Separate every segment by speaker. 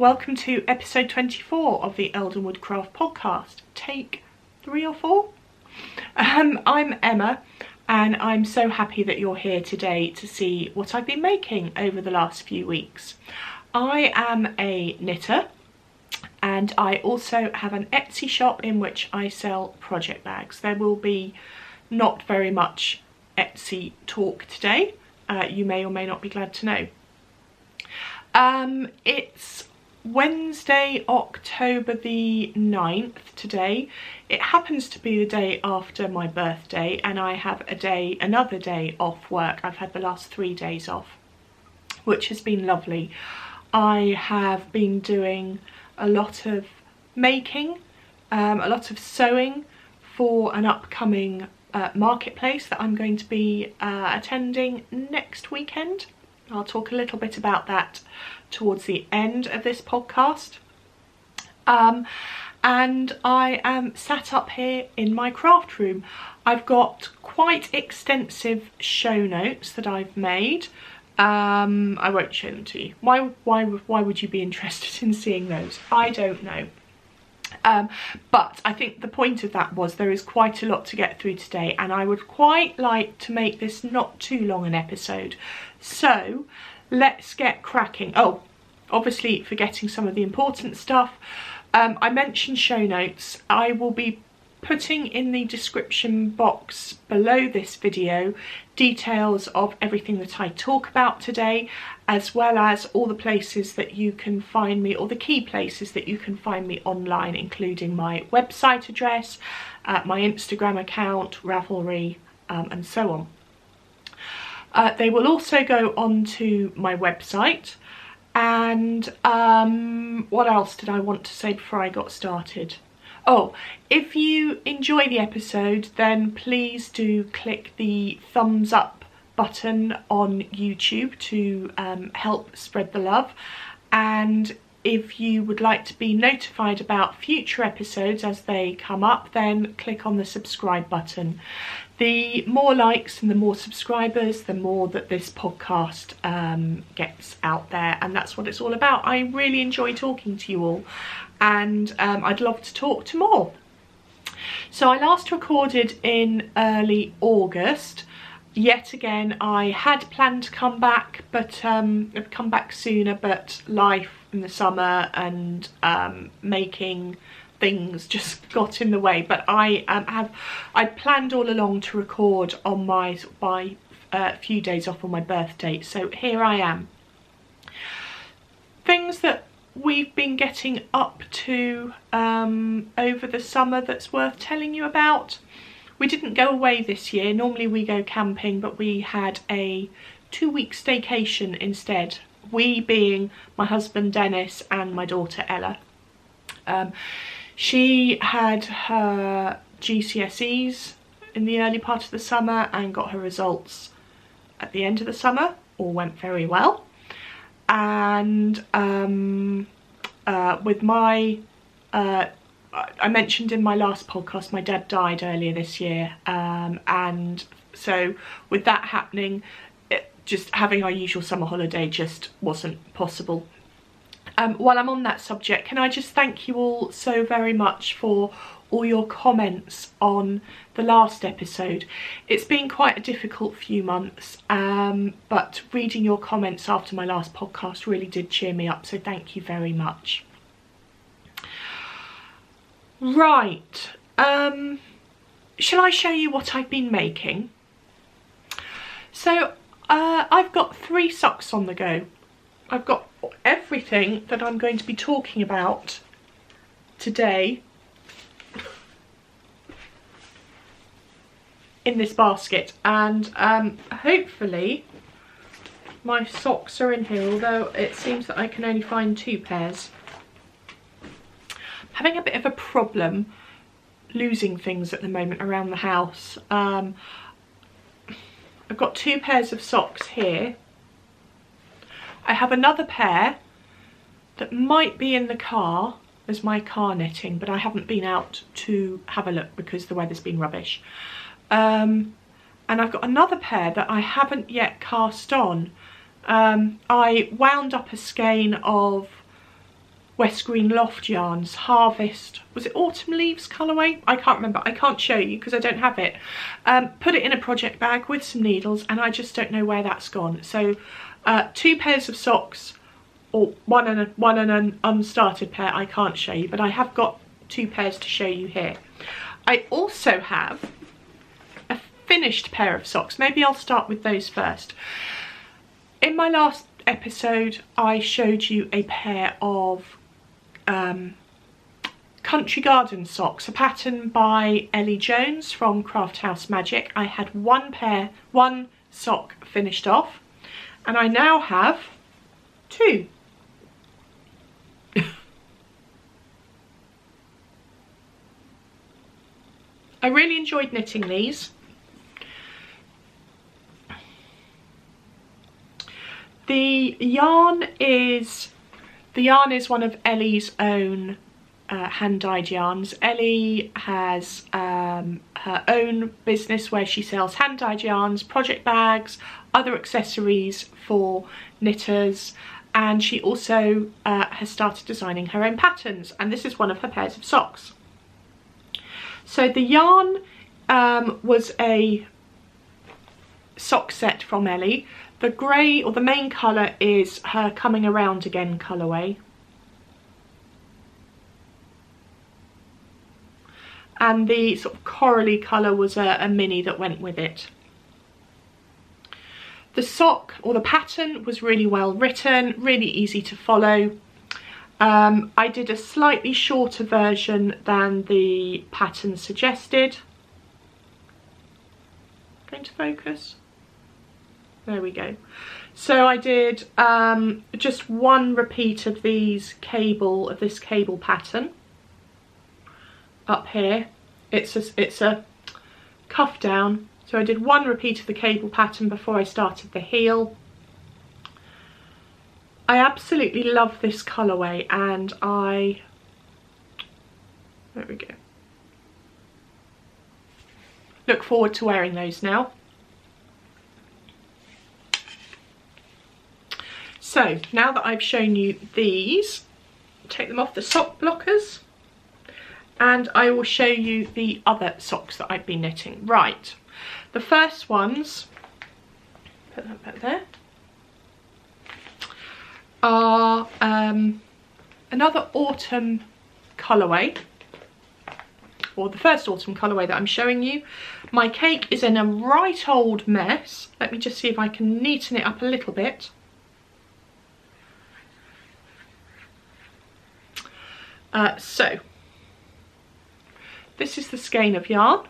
Speaker 1: welcome to episode 24 of the Eldenwood Craft podcast, take 3 or 4. I'm Emma and I'm so happy that you're here today to see what I've been making over the last few weeks. I am a knitter and I also have an Etsy shop in which I sell project bags. There will be not very much Etsy talk today, you may or may not be glad to know. It's Wednesday, October the 9th today. It happens to be the day after my birthday and I have another day off work. I've had the last 3 days off, which has been lovely. I have been doing a lot of making, a lot of sewing for an upcoming marketplace that I'm going to be attending next weekend. I'll talk a little bit about that towards the end of this podcast. And I am sat up here in my craft room. I've got quite extensive show notes that I've made. I won't show them to you. Why would you be interested in seeing those? I don't know. But I think the point of that was there is quite a lot to get through today and I would quite like to make this not too long an episode. So let's get cracking. Oh, obviously forgetting some of the important stuff. I mentioned show notes. I will be putting in the description box below this video details of everything that I talk about today, as well as all the places that you can find me, or the key places that you can find me online, including my website address, my Instagram account, Ravelry, and so on. They will also go onto my website. And what else did I want to say before I got started? Oh, if you enjoy the episode, then please do click the thumbs up button on YouTube to help spread the love. And if you would like to be notified about future episodes as they come up, then click on the subscribe button. The more likes and the more subscribers, the more that this podcast gets out there, and that's what it's all about. I really enjoy talking to you all, and I'd love to talk to more. So I last recorded in early August. Yet again, I had planned to come back, but I've come back sooner, but life in the summer and making things just got in the way. But I planned all along to record on my few days off on my birthday, so here I am. Things that we've been getting up to over the summer that's worth telling you about. We didn't go away this year. Normally we go camping, but we had a 2-week staycation instead. We being my husband Dennis and my daughter Ella. She had her GCSEs in the early part of the summer and got her results at the end of the summer. All went very well. And with my I mentioned in my last podcast my dad died earlier this year, and so with that happening, just having our usual summer holiday just wasn't possible. While I'm on that subject, can I just thank you all so very much for all your comments on the last episode. It's been quite a difficult few months, but reading your comments after my last podcast really did cheer me up, so thank you very much. Right, shall I show you what I've been making? So I've got 3 socks on the go. I've got everything that I'm going to be talking about today in this basket, and hopefully my socks are in here, although it seems that I can only find 2 pairs. Having a bit of a problem losing things at the moment around the house. I've got 2 pairs of socks here. I have another pair that might be in the car as my car knitting, but I haven't been out to have a look because the weather's been rubbish. And I've got another pair that I haven't yet cast on. I wound up a skein of West Green Loft yarns, Harvest, was it Autumn Leaves colourway? I can't remember, I can't show you because I don't have it. Put it in a project bag with some needles and I just don't know where that's gone. So 2 pairs of socks, or one and an unstarted pair I can't show you, but I have got 2 pairs to show you here. I also have a finished pair of socks. Maybe I'll start with those first. In my last episode I showed you a pair of Country Garden socks, a pattern by Ellie Jones from Craft House Magic. I had one sock finished off, and I now have 2. I really enjoyed knitting these. The yarn is one of Ellie's own hand-dyed yarns. Ellie has her own business where she sells hand-dyed yarns, project bags, other accessories for knitters, and she also has started designing her own patterns, and this is one of her pairs of socks. So the yarn was a sock set from Ellie. The grey, or the main colour, is her Coming Around Again colourway. And the sort of corally colour was a mini that went with it. The sock, or the pattern, was really well written, really easy to follow. I did a slightly shorter version than the pattern suggested. Going to focus? There we go. So I did just 1 repeat of this cable pattern up here. It's a cuff down. So I did 1 repeat of the cable pattern before I started the heel. I absolutely love this colourway, and there we go. Look forward to wearing those now. So now that I've shown you these, take them off the sock blockers, and I will show you the other socks that I've been knitting. Right, the first ones, put that back there, are another autumn colourway, or the first autumn colourway that I'm showing you. My cake is in a right old mess. Let me just see if I can neaten it up a little bit. So this is the skein of yarn,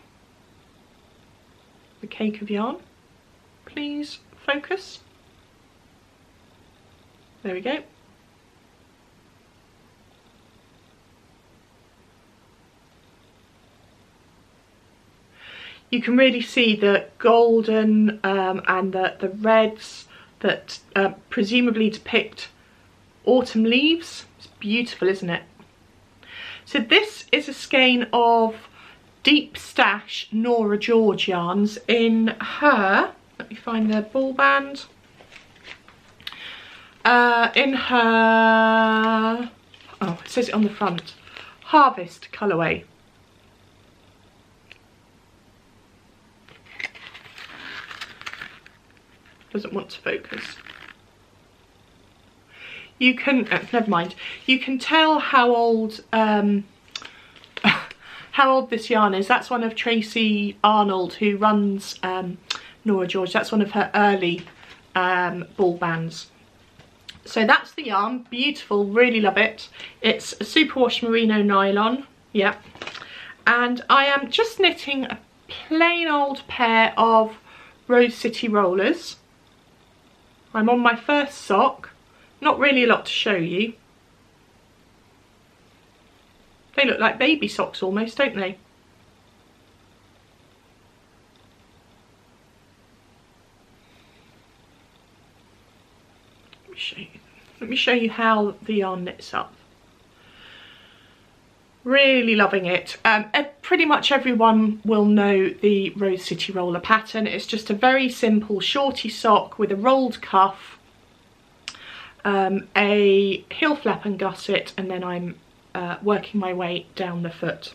Speaker 1: the cake of yarn. Please focus. There we go. You can really see the golden and the reds that presumably depict autumn leaves. It's beautiful, isn't it? So this is a skein of Deep Stash Nora George yarns in her, let me find the ball band, in her, oh, it says it on the front, Harvest colourway. Doesn't want to focus. You can, never mind, you can tell how old this yarn is. That's one of Tracy Arnold, who runs Nora George. That's one of her early ball bands. So that's the yarn, beautiful, really love it. It's a superwash merino nylon, yeah. And I am just knitting a plain old pair of Rose City rollers. I'm on my first sock. Not really a lot to show you. They look like baby socks almost, don't they? Let me show you how the yarn knits up. Really loving it. Pretty much everyone will know the Rose City roller pattern. It's just a very simple shorty sock with a rolled cuff. a heel flap and gusset, and then I'm working my way down the foot.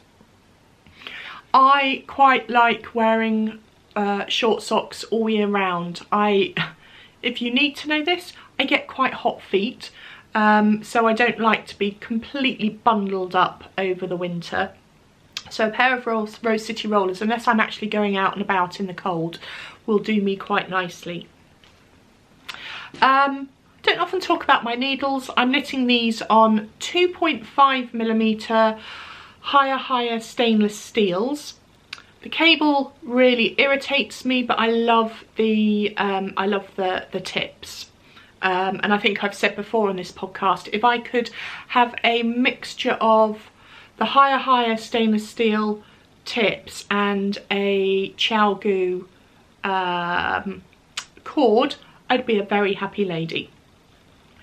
Speaker 1: I quite like wearing short socks all year round. If you need to know this, I get quite hot feet, so I don't like to be completely bundled up over the winter. So a pair of Rose City rollers, unless I'm actually going out and about in the cold, will do me quite nicely. Don't often talk about my needles. I'm knitting these on 2.5mm higher stainless steels. The cable really irritates me, but I love the tips. And I think I've said before on this podcast, if I could have a mixture of the higher stainless steel tips and a Chalgu cord, I'd be a very happy lady.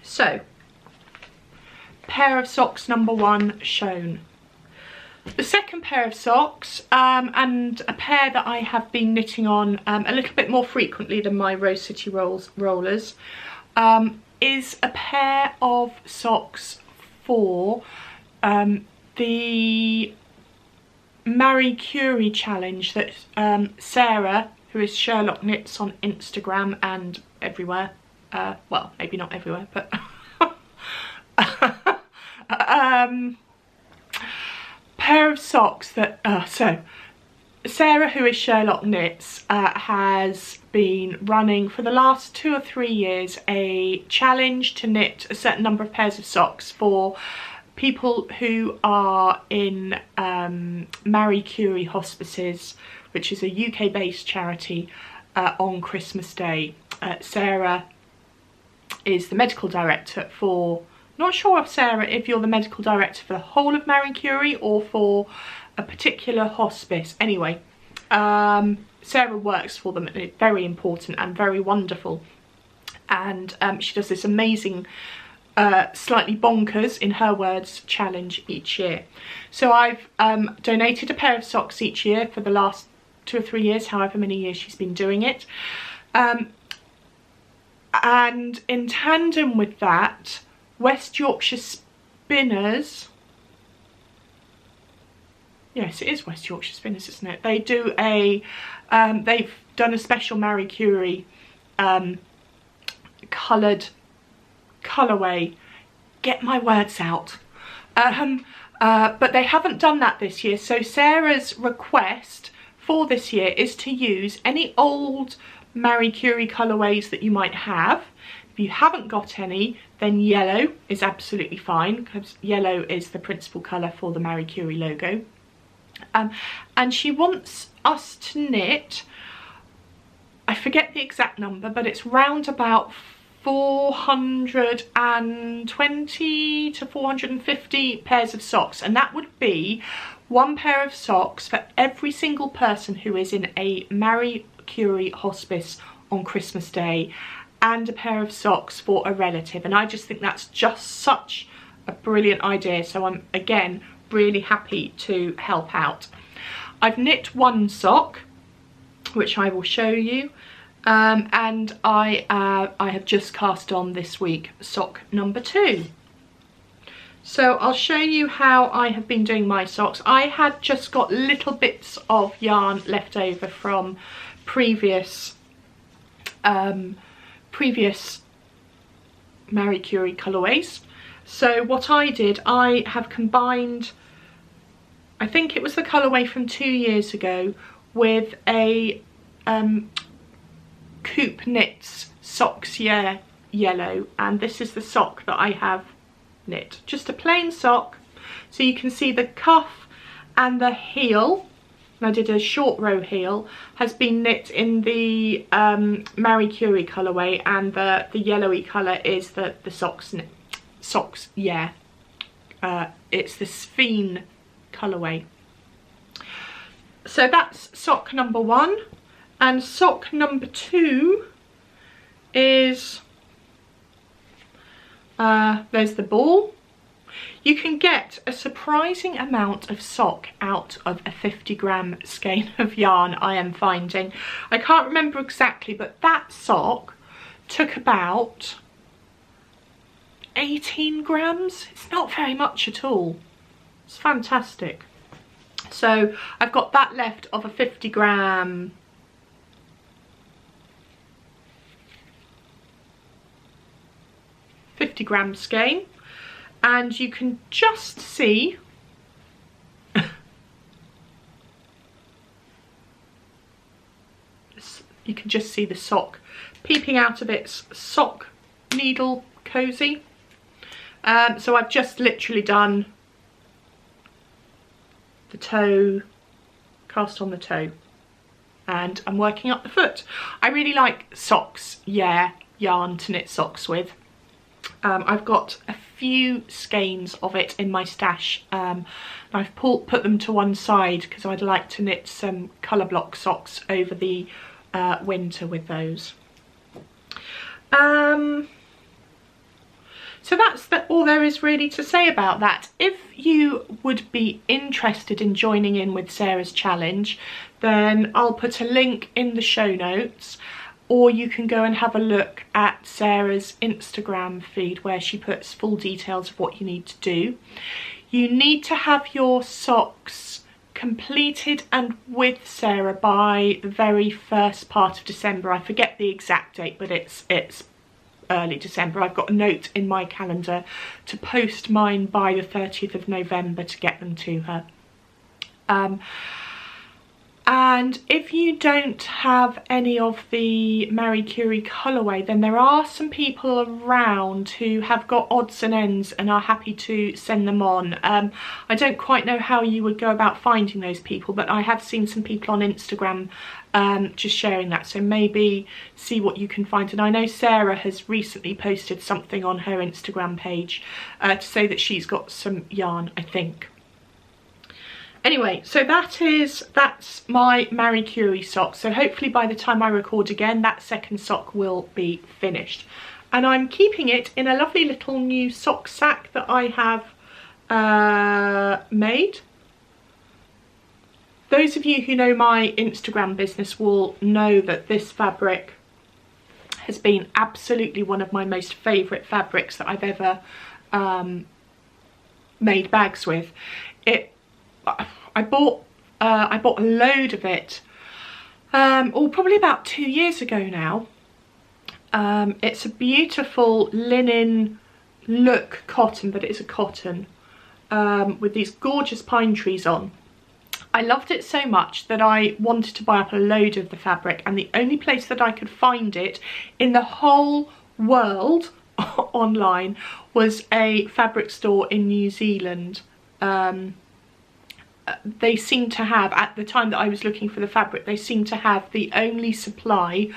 Speaker 1: So, pair of socks number 1 shown. The second pair of socks, and a pair that I have been knitting on a little bit more frequently than my Rose City rollers, is a pair of socks for the Marie Curie challenge that Sarah, who is Sherlock Knits on Instagram and everywhere, well, maybe not everywhere, but pair of socks that so Sarah, who is Sherlock Knits, has been running for the last 2 or 3 years a challenge to knit a certain number of pairs of socks for people who are in Marie Curie hospices, which is a UK based charity, on Christmas Day. Sarah is the medical director for, not sure if Sarah, if you're the medical director for the whole of Marie Curie or for a particular hospice. Anyway, Sarah works for them, and it's very important and very wonderful. And she does this amazing, slightly bonkers, in her words, challenge each year. So I've donated a pair of socks each year for the last 2 or 3 years, however many years she's been doing it. And in tandem with that, West Yorkshire Spinners, yes, it is West Yorkshire Spinners, isn't it? They do a, they've done a special Marie Curie coloured colourway, get my words out, but they haven't done that this year. So Sarah's request for this year is to use any old Marie Curie colourways that you might have. If you haven't got any, then yellow is absolutely fine, because yellow is the principal colour for the Marie Curie logo. And she wants us to knit, I forget the exact number, but it's round about 420 to 450 pairs of socks, and that would be 1 pair of socks for every single person who is in a Marie Curie hospice on Christmas Day, and a pair of socks for a relative. And I just think that's just such a brilliant idea, so I'm again really happy to help out. I've knit 1 sock, which I will show you, and I have just cast on this week sock number 2. So I'll show you how I have been doing my socks. I had just got little bits of yarn left over from previous Marie Curie colourways. So what I did, I have combined, I think it was the colourway from 2 years ago, with a Coop Knits Socks Yeah yellow, and this is the sock that I have knit. Just a plain sock, so you can see the cuff and the heel, and I did a short row heel, has been knit in the Marie Curie colourway, and the yellowy colour is the socks yeah, it's the Sphene colourway. So that's sock number 1, and sock number 2 is there's the ball. You can get a surprising amount of sock out of a 50-gram skein of yarn, I am finding. I can't remember exactly, but that sock took about 18 grams. It's not very much at all. It's fantastic. So I've got that left of a 50 gram skein, and you can just see you can just see the sock peeping out of its sock needle cozy. So I've just literally done the toe, cast on the toe, and I'm working up the foot. I really like socks, yeah, yarn to knit socks with. I've got a few skeins of it in my stash. I've put them to one side because I'd like to knit some colour block socks over the winter with those. So that's all there is really to say about that. If you would be interested in joining in with Sarah's challenge, then I'll put a link in the show notes, or you can go and have a look at Sarah's Instagram feed where she puts full details of what you need to do. You need to have your socks completed and with Sarah by the very first part of December. I forget the exact date, but it's early December. I've got a note in my calendar to post mine by the 30th of November to get them to her. And if you don't have any of the Marie Curie colourway, then there are some people around who have got odds and ends and are happy to send them on. I don't quite know how you would go about finding those people, but I have seen some people on Instagram just sharing that, so maybe see what you can find. And I know Sarah has recently posted something on her Instagram page to say that she's got some yarn, I think. Anyway, so that's my Marie Curie sock. So hopefully by the time I record again, that second sock will be finished. And I'm keeping it in a lovely little new sock sack that I have made. Those of you who know my Instagram business will know that this fabric has been absolutely one of my most favourite fabrics that I've ever made bags with. I bought a load of it, probably about 2 years ago now. It's a beautiful linen look cotton, but it is a cotton with these gorgeous pine trees on. I loved it so much that I wanted to buy up a load of the fabric, and the only place that I could find it in the whole world online was a fabric store in New Zealand. They seem to have, at the time that I was looking for the fabric, they seem to have the only supply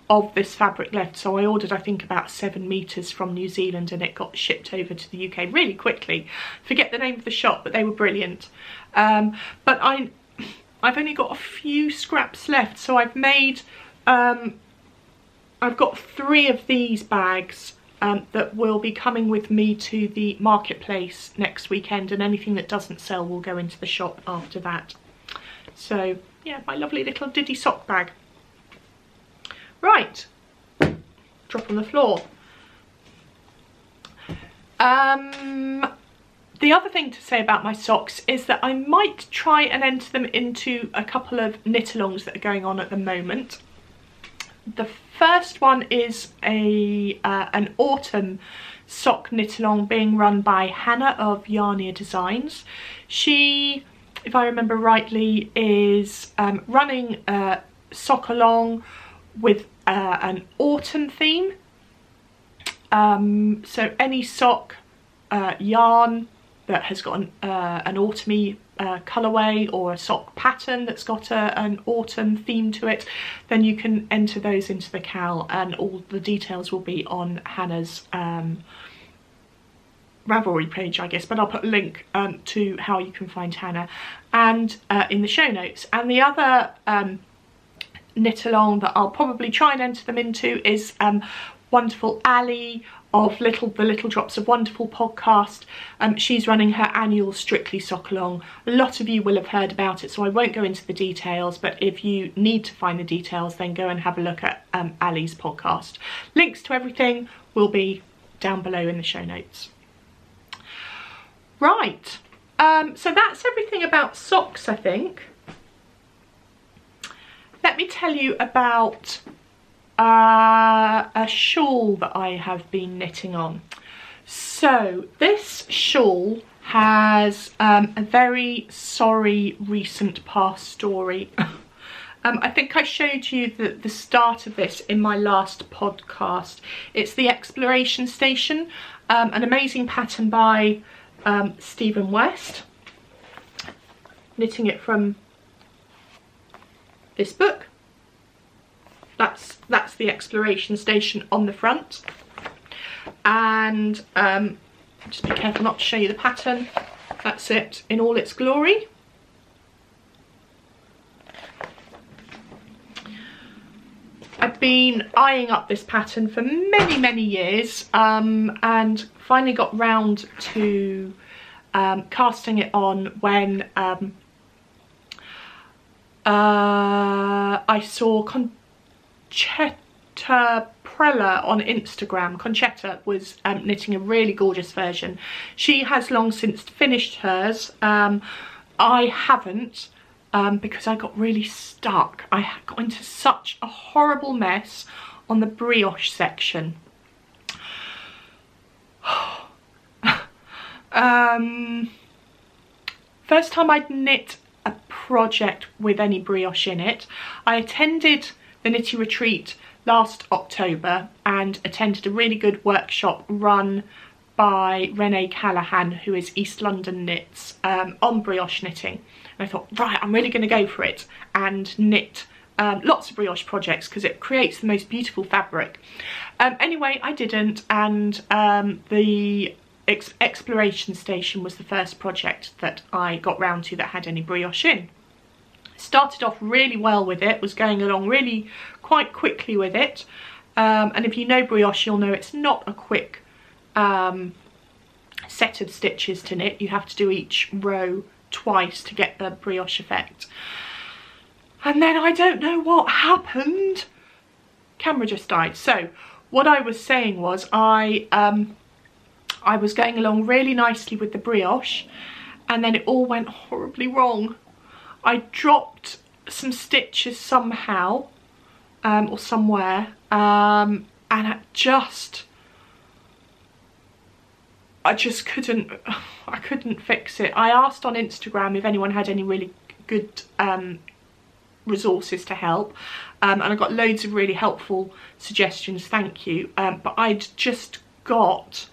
Speaker 1: of this fabric left. So I ordered, I think, about 7 meters from New Zealand, and it got shipped over to the UK really quickly. Forget the name of the shop, but they were brilliant. But I've only got a few scraps left, so I've made, I've got 3 of these bags that will be coming with me to the marketplace next weekend, and anything that doesn't sell will go into the shop after that. So yeah, my lovely little Diddy sock bag. Right, drop on the floor. The other thing to say about my socks is that I might try and enter them into a couple of knit-alongs that are going on at the moment. The first one is an autumn sock knit-along being run by Hannah of Yarnia Designs. She, if I remember rightly, is running a sock along with an autumn theme. So any sock yarn that has got an autumny colourway, or a sock pattern that's got an autumn theme to it, then you can enter those into the KAL, and all the details will be on Hannah's Ravelry page, I guess, but I'll put a link to how you can find Hannah and in the show notes. And the other knit along that I'll probably try and enter them into is wonderful Ali of the Little Drops of Wonderful podcast. She's running her annual Strictly Sock Along. A lot of you will have heard about it, so I won't go into the details, but if you need to find the details, then go and have a look at Ali's podcast. Links to everything will be down below in the show notes. Right, so that's everything about socks, I think. Let me tell you about a shawl that I have been knitting on. So this shawl has a very sorry recent past story. I think I showed you the start of this in my last podcast. It's the Exploration Station, an amazing pattern by Stephen West. Knitting it from this book. That's the Exploration Station on the front. And just be careful not to show you the pattern. That's it in all its glory. I've been eyeing up this pattern for many years, and finally got round to casting it on when I saw Conchetta Prella on Instagram. Conchetta was knitting a really gorgeous version. She has long since finished hers. I haven't, because I got really stuck. I got into such a horrible mess on the brioche section. First time I'd knit a project with any brioche in it. I attended the Knitty Retreat last October and attended a really good workshop run by Renee Callahan, who is East London Knits, on brioche knitting. And I thought, right, I'm really going to go for it and knit lots of brioche projects because it creates the most beautiful fabric. Anyway, I didn't, and the Exploration Station was the first project that I got round to that had any brioche in. Started off really well with it, was going along really quite quickly with it, and if you know brioche you'll know it's not a quick set of stitches to knit. You have to do each row twice to get the brioche effect. And then I don't know what happened, camera just died. So what I was saying was I was going along really nicely with the brioche, and then it all went horribly wrong. I dropped some stitches somehow, or somewhere, and I just couldn't fix it. I asked on Instagram if anyone had any really good resources to help, and I got loads of really helpful suggestions, thank you, but I'd just got,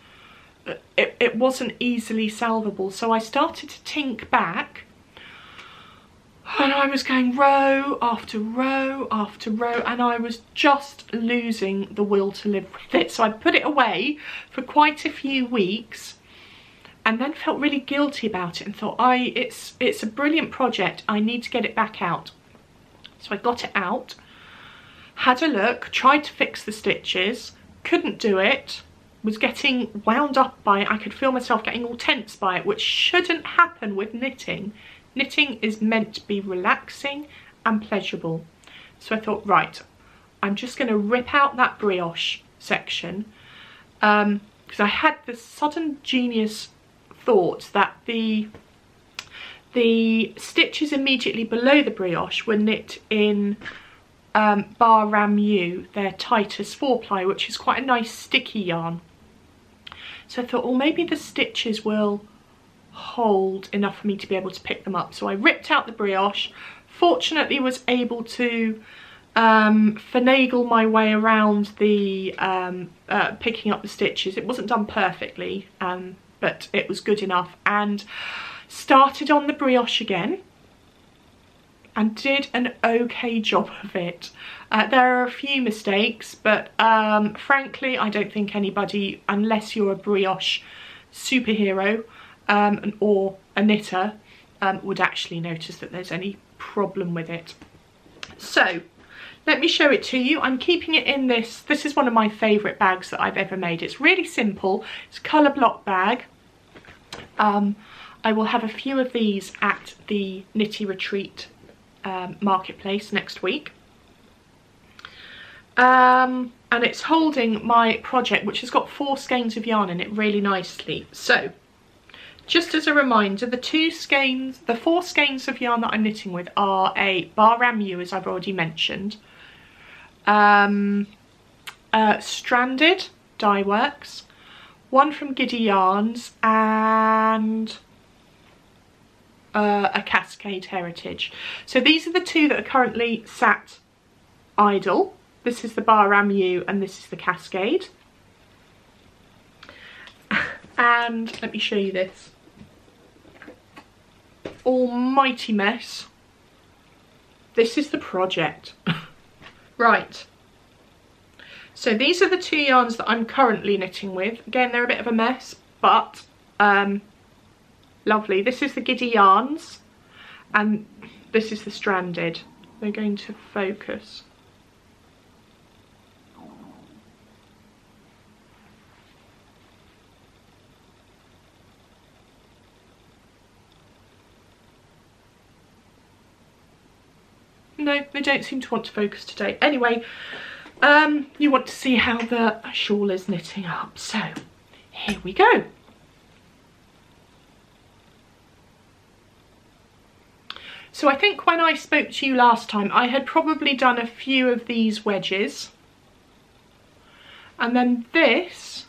Speaker 1: it wasn't easily salvable, so I started to tink back, and I was going row after row after row, and I was just losing the will to live with it. So I put it away for quite a few weeks and then felt really guilty about it and thought, it's a brilliant project, I need to get it back out. So I got it out, had a look, tried to fix the stitches, couldn't do it, was getting wound up by it. I could feel myself getting all tense by it, which shouldn't happen with knitting. Knitting is meant to be relaxing and pleasurable. So I thought, right, I'm just going to rip out that brioche section, because I had this sudden genius thought that the stitches immediately below the brioche were knit in Bar Ramu, their Titus 4-ply, which is quite a nice sticky yarn. So I thought, well, maybe the stitches will hold enough for me to be able to pick them up. So I ripped out the brioche, fortunately was able to finagle my way around the picking up the stitches. It wasn't done perfectly, but it was good enough, and started on the brioche again and did an okay job of it. There are a few mistakes, but frankly I don't think anybody, unless you're a brioche superhero or a knitter, would actually notice that there's any problem with it. So let me show it to you. I'm keeping it in this is one of my favourite bags that I've ever made. It's really simple, it's a colour block bag. I will have a few of these at the Knitty Retreat marketplace next week. And it's holding my project, which has got 4 skeins of yarn in it really nicely. So just as a reminder, the 4 skeins of yarn that I'm knitting with are a Bahram U, as I've already mentioned, stranded dye works, one from Giddy Yarns, and a Cascade Heritage. So these are the 2 that are currently sat idle. This is the Bahram U and this is the Cascade. And let me show you this. Almighty mess. This is the project. Right. So these are the 2 yarns that I'm currently knitting with. Again, they're a bit of a mess, but lovely. This is the Giddy Yarns and this is the Stranded. They're going to focus. No, they don't seem to want to focus today. Anyway, you want to see how the shawl is knitting up. So, here we go. So I think when I spoke to you last time, I had probably done a few of these wedges. And then this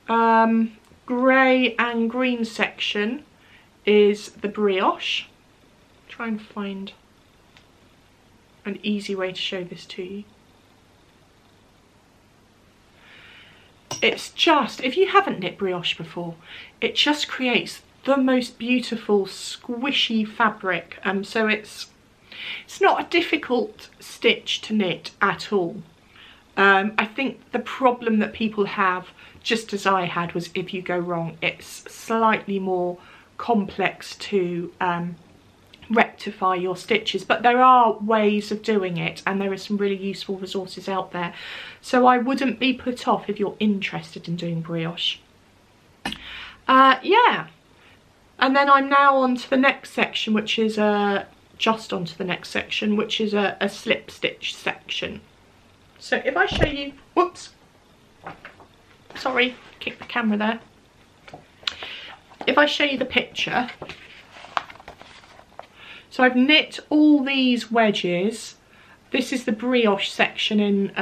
Speaker 1: grey and green section is the brioche. Try and find an easy way to show this to you. It's just, if you haven't knit brioche before, it just creates the most beautiful squishy fabric. So it's not a difficult stitch to knit at all. I think the problem that people have, just as I had, was if you go wrong, it's slightly more complex to rectify your stitches, but there are ways of doing it and there are some really useful resources out there, so I wouldn't be put off if you're interested in doing brioche. Yeah, and then I'm now on to the next section, which is just onto the next section, which is a slip stitch section. So if I show you, whoops, sorry, kicked the camera there. If I show you the picture, so I've knit all these wedges. This is the brioche section in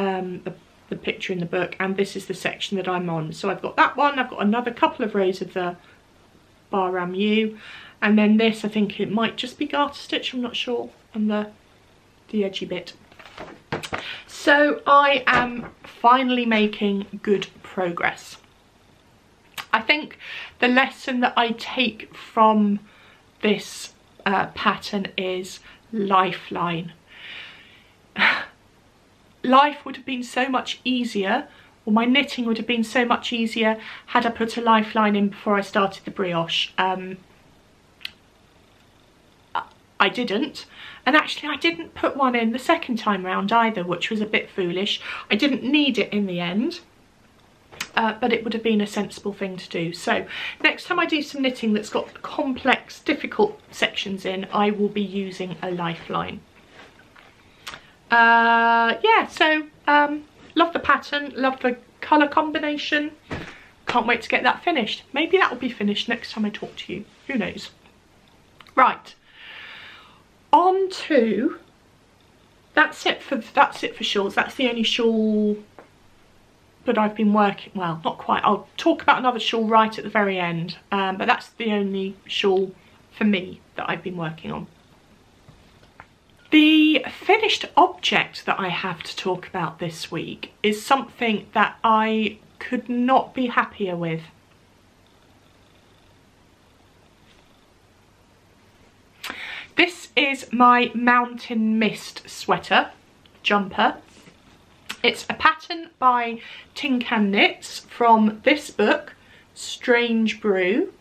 Speaker 1: the picture in the book, and this is the section that I'm on. So I've got that one, I've got another couple of rows of the Bahram U, and then this, I think it might just be garter stitch, I'm not sure, on the edgy bit. So I am finally making good progress. I think the lesson that I take from this pattern is lifeline. Life would have been so much easier, or my knitting would have been so much easier, had I put a lifeline in before I started the brioche. I didn't, and actually I didn't put one in the second time round either, which was a bit foolish. I didn't need it in the end, but it would have been a sensible thing to do. So next time I do some knitting that's got complex, difficult sections in, I will be using a lifeline. Yeah, so love the pattern, love the colour combination. Can't wait to get that finished. Maybe that will be finished next time I talk to you. Who knows? Right. On to, that's it for shawls. That's the only shawl that I've been working, well, not quite. I'll talk about another shawl right at the very end, but that's the only shawl for me that I've been working on. The finished object that I have to talk about this week is something that I could not be happier with. This is my Mountain Mist sweater jumper. It's a pattern by Tin Can Knits from this book, Strange Brew.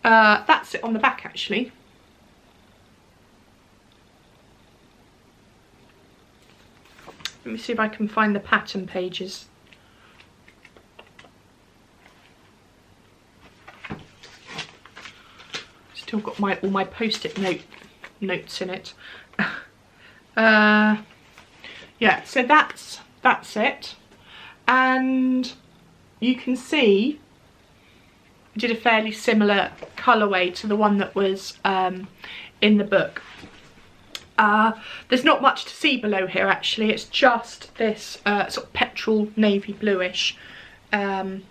Speaker 1: That's it on the back actually. Let me see if I can find the pattern pages. Still got all my post-it notes in it. yeah, so that's it. And you can see I did a fairly similar colourway to the one that was in the book. There's not much to see below here actually, it's just this sort of petrol navy bluish. I've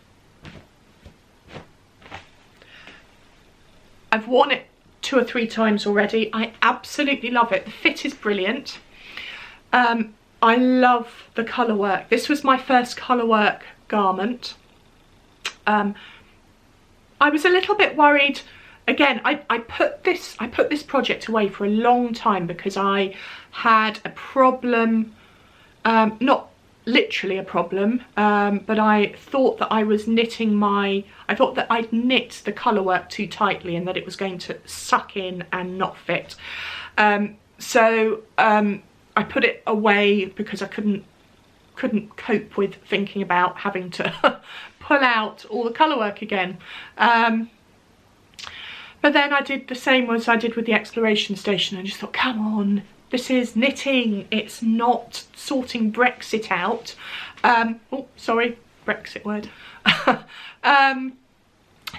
Speaker 1: worn it 2 or 3 times already. I absolutely love it. The fit is brilliant. I love the colour work. This was my first colour work garment. I was a little bit worried. Again, I put this project away for a long time because I had a problem, not literally a problem, but I thought that I thought that I'd knit the colour work too tightly and that it was going to suck in and not fit. So I put it away because I couldn't cope with thinking about having to pull out all the colour work again. But then I did the same as I did with the exploration station and just thought, come on, this is knitting, it's not sorting Brexit out. Oh, sorry, Brexit word.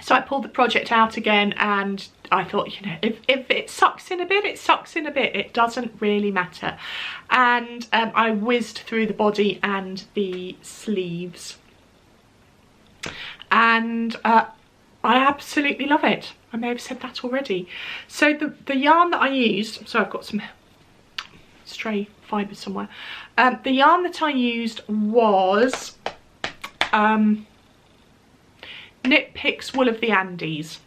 Speaker 1: So I pulled the project out again and I thought, you know, if it sucks in a bit, it sucks in a bit. It doesn't really matter. And I whizzed through the body and the sleeves. And I absolutely love it. I may have said that already. So the yarn that I used, so I've got some stray fibres somewhere. The yarn that I used was Knit Picks Wool of the Andes.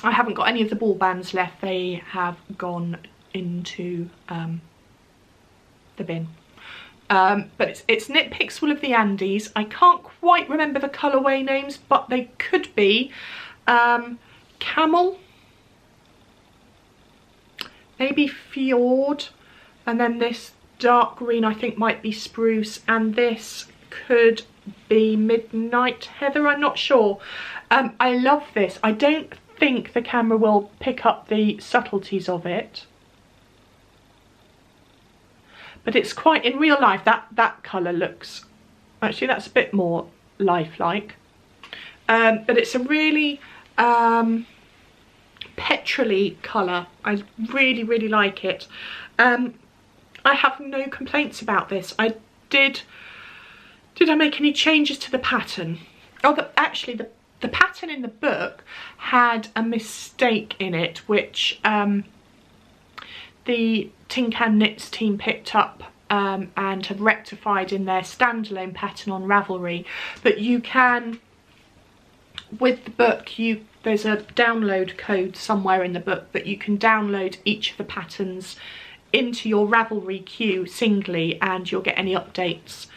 Speaker 1: I haven't got any of the ball bands left. They have gone into the bin. But it's Knit Picks Wool of the Andes. I can't quite remember the colourway names, but they could be Camel, maybe Fjord, and then this dark green I think might be Spruce, and this could be Midnight Heather, I'm not sure. I love this. I don't think the camera will pick up the subtleties of it, but it's quite, in real life that colour looks, actually that's a bit more lifelike, but it's a really petrol-y colour. I really like it. I have no complaints about this. Did I make any changes to the pattern? Oh, actually the pattern in the book had a mistake in it, which the Tin Can Knits team picked up and have rectified in their standalone pattern on Ravelry. But you can, with the book, there's a download code somewhere in the book that you can download each of the patterns into your Ravelry queue singly, and you'll get any updates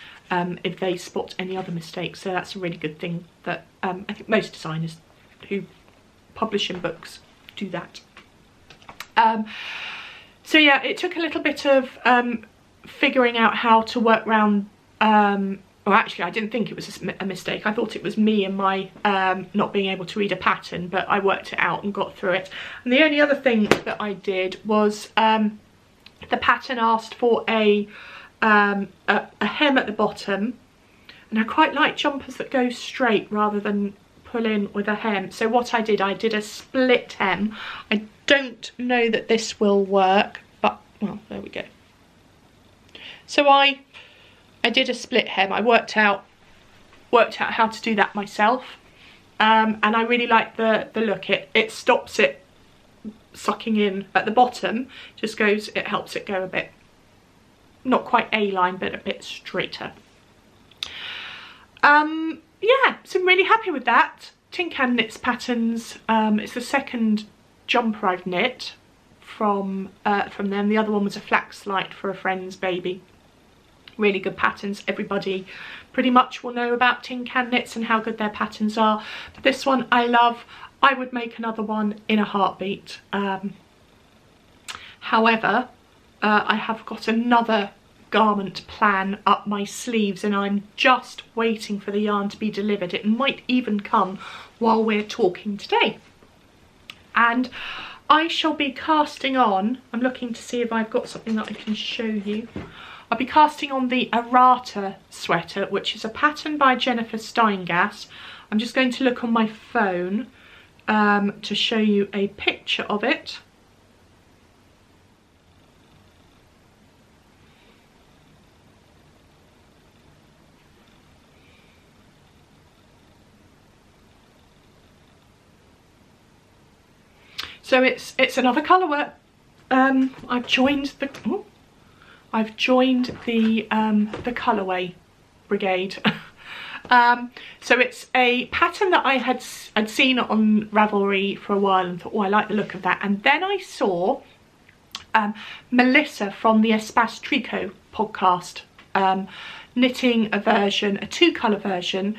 Speaker 1: if they spot any other mistakes. So that's a really good thing that I think most designers who publish in books do that. So yeah, it took a little bit of figuring out how to work around, well actually I didn't think it was a mistake. I thought it was me and my not being able to read a pattern, but I worked it out and got through it. And the only other thing that I did was the pattern asked for a hem at the bottom, and I quite like jumpers that go straight rather than pull in with a hem. So what I did a split hem. I don't know that this will work, but well, there we go. So I did a split hem. I worked out how to do that myself, and I really like the look. It stops it sucking in at the bottom, just goes, it helps it go a bit, not quite A-line, but a bit straighter. Yeah, so I'm really happy with that. Tin Can Knits patterns. It's the second jumper I've knit from them. The other one was a flax light for a friend's baby. Really good patterns. Everybody pretty much will know about Tin Can Knits and how good their patterns are. But this one I love. I would make another one in a heartbeat. However, I have got another garment plan up my sleeves and I'm just waiting for the yarn to be delivered. It might even come while we're talking today. And I shall be casting on, I'm looking to see if I've got something that I can show you. I'll be casting on the Errata sweater, which is a pattern by Jennifer Steingass. I'm just going to look on my phone to show you a picture of it. So it's another colour work. I've joined the colourway brigade. So it's a pattern that I'd seen on Ravelry for a while and thought, oh, I like the look of that. And then I saw Melissa from the Espace Tricot podcast knitting a version, a 2-colour version,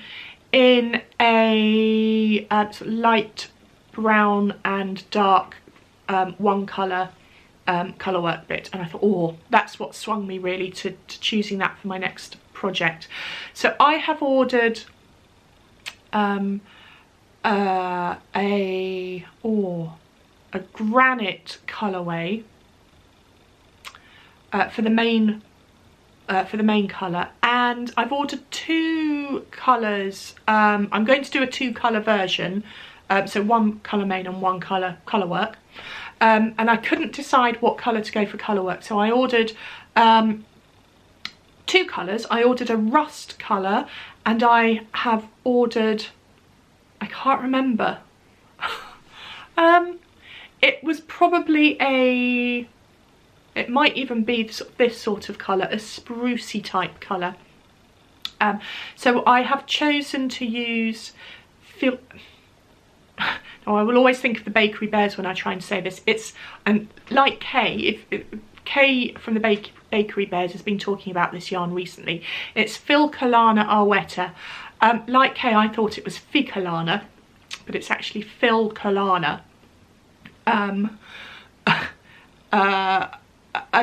Speaker 1: in a sort of light brown and dark 1-colour colour work bit, and I thought, oh, that's what swung me really to choosing that for my next project. So I have ordered a granite colourway for the main colour, and I've ordered 2 colours. I'm going to do a 2-colour version, so 1 colour main and 1 colour work, and I couldn't decide what colour to go for colour work, so I ordered 2 colours. I ordered a rust colour, and I have ordered, I can't remember, it was probably it might even be this sort of colour, a sprucey type colour. So I have chosen to use oh, I will always think of the Bakery Bears when I try and say this. It's like Kay, Kay from the Bakery Bears has been talking about this yarn recently. It's Filcolana Arwetta. Like Kay, I thought it was Ficalana, but it's actually Filcolana. And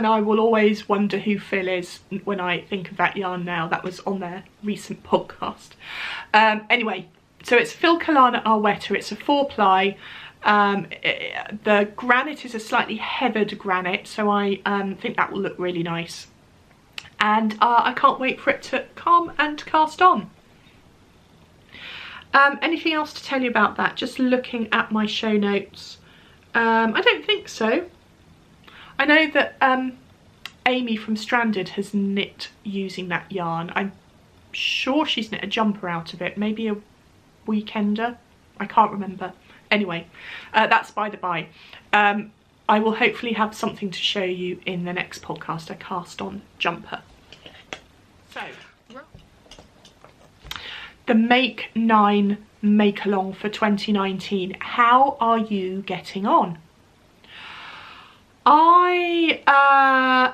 Speaker 1: I will always wonder who Phil is when I think of that yarn now. That was on their recent podcast. Anyway, so it's Filcolana Arwetta. It's a 4-ply. The granite is a slightly heathered granite, so I think that will look really nice. And I can't wait for it to come and cast on. Anything else to tell you about that? Just looking at my show notes. I don't think so. I know that Amy from Stranded has knit using that yarn. I'm sure she's knit a jumper out of it, maybe a weekender, I can't remember. Anyway, that's by the by. I will hopefully have something to show you in the next podcast, a cast on jumper. So, the Make 9 Make Along for 2019. How are you getting on? I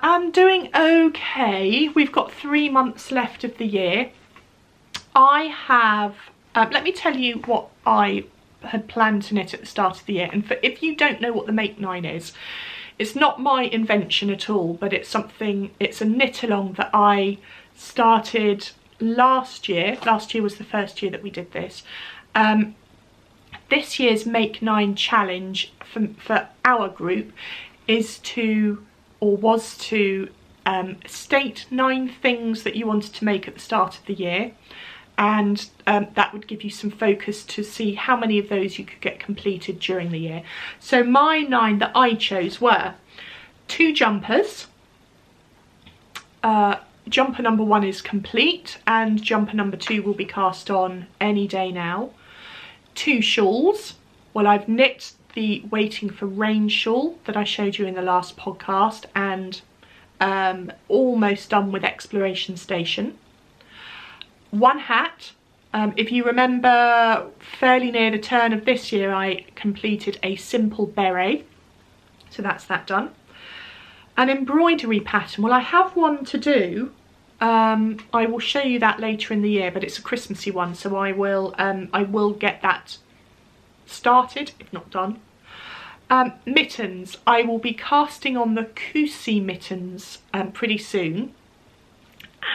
Speaker 1: am doing okay. We've got 3 months left of the year. I have, let me tell you what I had planned to knit at the start of the year. And if you don't know what the Make 9 is, it's not my invention at all, but it's a knit along that I started last year. Last year was the first year that we did this. This year's Make 9 challenge for our group is to, or was to, state 9 things that you wanted to make at the start of the year, and that would give you some focus to see how many of those you could get completed during the year. So my 9 that I chose were 2 jumpers. Jumper number 1 is complete, and jumper number 2 will be cast on any day now. 2 shawls. Well, I've knit the Waiting for Rain shawl that I showed you in the last podcast, and almost done with Exploration Station. 1 hat. If you remember, fairly near the turn of this year, I completed a simple beret, so that's that done. An embroidery pattern. Well, I have one to do. I will show you that later in the year, but it's a Christmassy one, so I will get that started, if not done. Mittens. I will be casting on the Curie mittens pretty soon.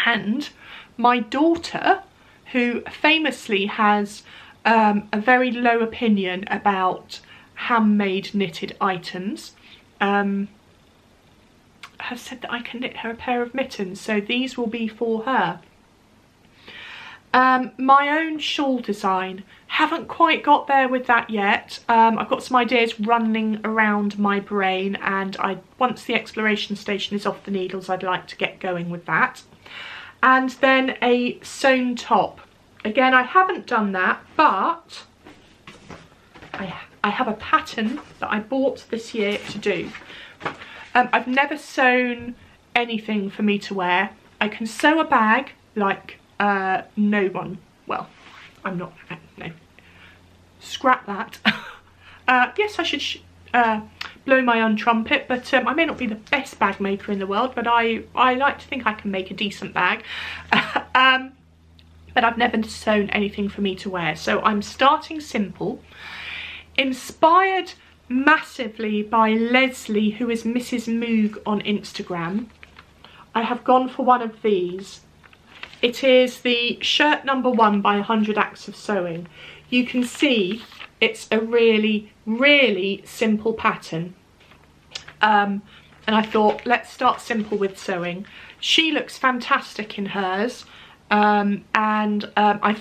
Speaker 1: And my daughter, who famously has a very low opinion about handmade knitted items, has said that I can knit her a pair of mittens, so these will be for her. My own shawl design, haven't quite got there with that yet. I've got some ideas running around my brain, and once the exploration station is off the needles, I'd like to get going with that. And then a sewn top. Again, I haven't done that, but I have a pattern that I bought this year to do. I've never sewn anything for me to wear. I can sew a bag like no one. Well, I'm not, no. Scrap that. Yes, I should blow my own trumpet, but I may not be the best bag maker in the world, but I like to think I can make a decent bag. But I've never sewn anything for me to wear, so I'm starting simple. Inspired massively by Leslie, who is Mrs. Moog on Instagram, I have gone for one of these. It is the shirt number 1 by 100 Acts of Sewing. You can see it's a really, really simple pattern. And I thought, let's start simple with sewing. She looks fantastic in hers. I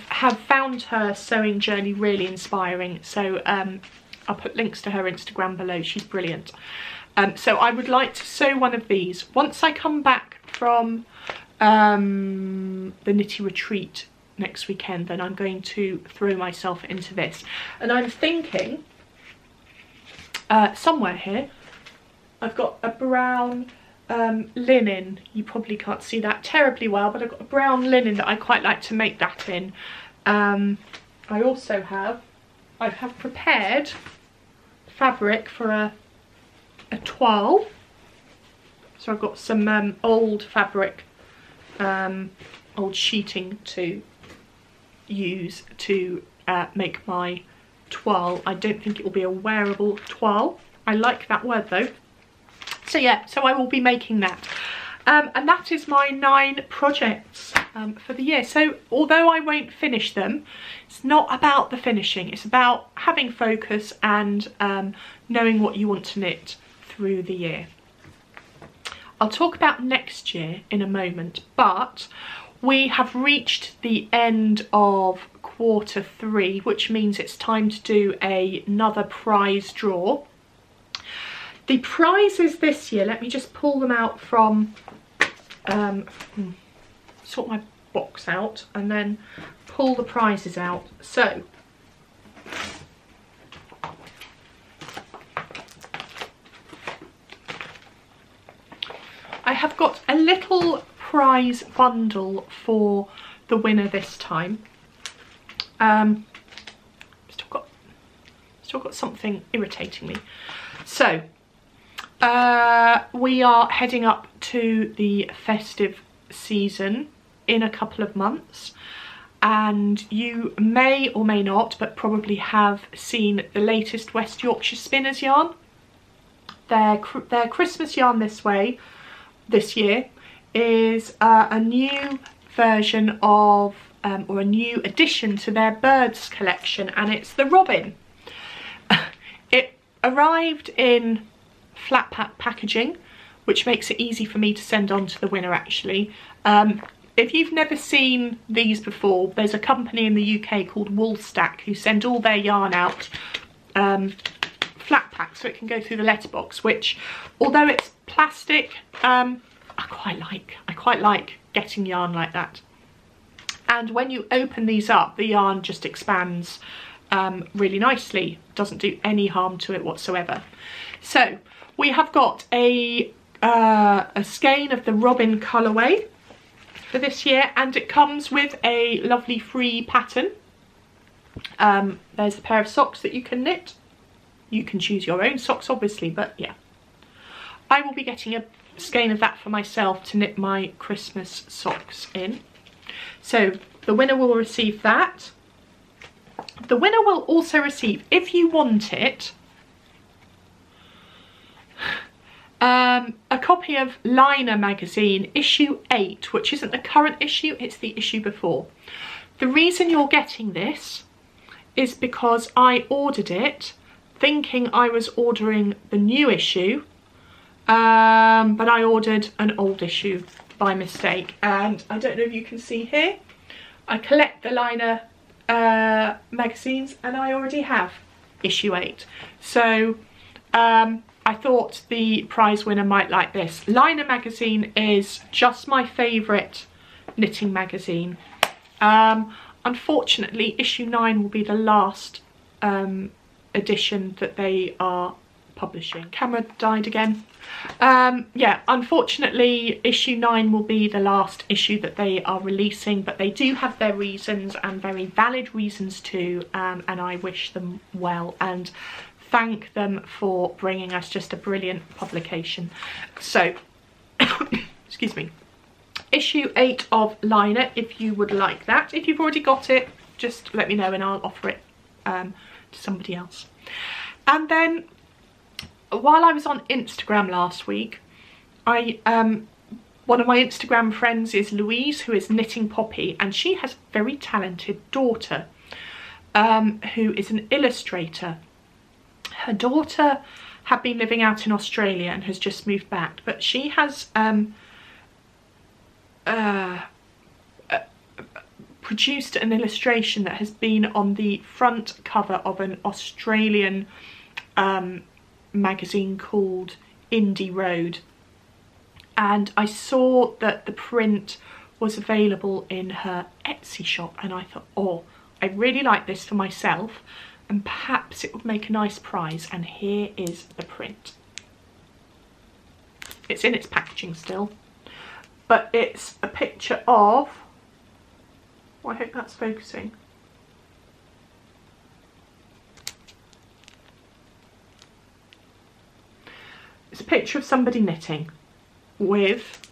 Speaker 1: have found her sewing journey really inspiring. So I'll put links to her Instagram below. She's brilliant. So I would like to sew one of these. Once I come back from the Knitty Retreat next weekend, then I'm going to throw myself into this. And I'm thinking, somewhere here, I've got a brown linen. You probably can't see that terribly well, but I've got a brown linen that I quite like to make that in. I also have, I have prepared fabric for a toile. So I've got some old fabric, old sheeting to use to make my toile. I don't think it will be a wearable toile. I like that word though. So yeah, so I will be making that. And that is my 9 projects for the year. So although I won't finish them, it's not about the finishing. It's about having focus and knowing what you want to knit through the year. I'll talk about next year in a moment, but we have reached the end of quarter 3, which means it's time to do another prize draw. The prizes this year, let me just pull them out from, sort my box out and then pull the prizes out. So, I have got a little prize bundle for the winner this time. Still got something irritating me. So, we are heading up to the festive season in a couple of months, and you may or may not, but probably have seen the latest West Yorkshire Spinners yarn. Their Christmas yarn this year is a new version of, or a new addition to their birds collection, and it's the robin. It arrived in flat pack packaging, which makes it easy for me to send on to the winner actually. If you've never seen these before, there's a company in the UK called Woolstack who send all their yarn out flat pack so it can go through the letterbox, which although it's plastic, I quite like getting yarn like that. And when you open these up, the yarn just expands really nicely. Doesn't do any harm to it whatsoever. So we have got a skein of the Robin colourway for this year, and it comes with a lovely free pattern. There's a pair of socks that you can knit. You can choose your own socks obviously, but yeah. I will be getting a skein of that for myself to knit my Christmas socks in. So the winner will receive that. The winner will also receive, if you want it, a copy of Liner magazine issue 8, which isn't the current issue, it's the issue before. The reason you're getting this is because I ordered it thinking I was ordering the new issue, but I ordered an old issue by mistake, and I don't know if you can see here, I collect the liner magazines, and I already have issue 8. So I thought the prize winner might like this. Liner magazine is just my favourite knitting magazine. Unfortunately, issue 9 will be the last edition that they are publishing. Camera died again. Yeah, unfortunately issue 9 will be the last issue that they are releasing, but they do have their reasons, and very valid reasons too, and I wish them well and thank them for bringing us just a brilliant publication. So excuse me, issue 8 of Liner, if you would like that. If you've already got it, just let me know and I'll offer it to somebody else. And then while I was on Instagram last week, one of my Instagram friends is Louise, who is Knitting Poppy, and she has a very talented daughter who is an illustrator. Her daughter had been living out in Australia and has just moved back, but she has produced an illustration that has been on the front cover of an Australian magazine called Indie Road, and I saw that the print was available in her Etsy shop, and I thought, oh, I really like this for myself and perhaps it would make a nice prize. And here is the print. It's in its packaging still, but it's a picture of, oh, I hope that's focusing. It's a picture of somebody knitting with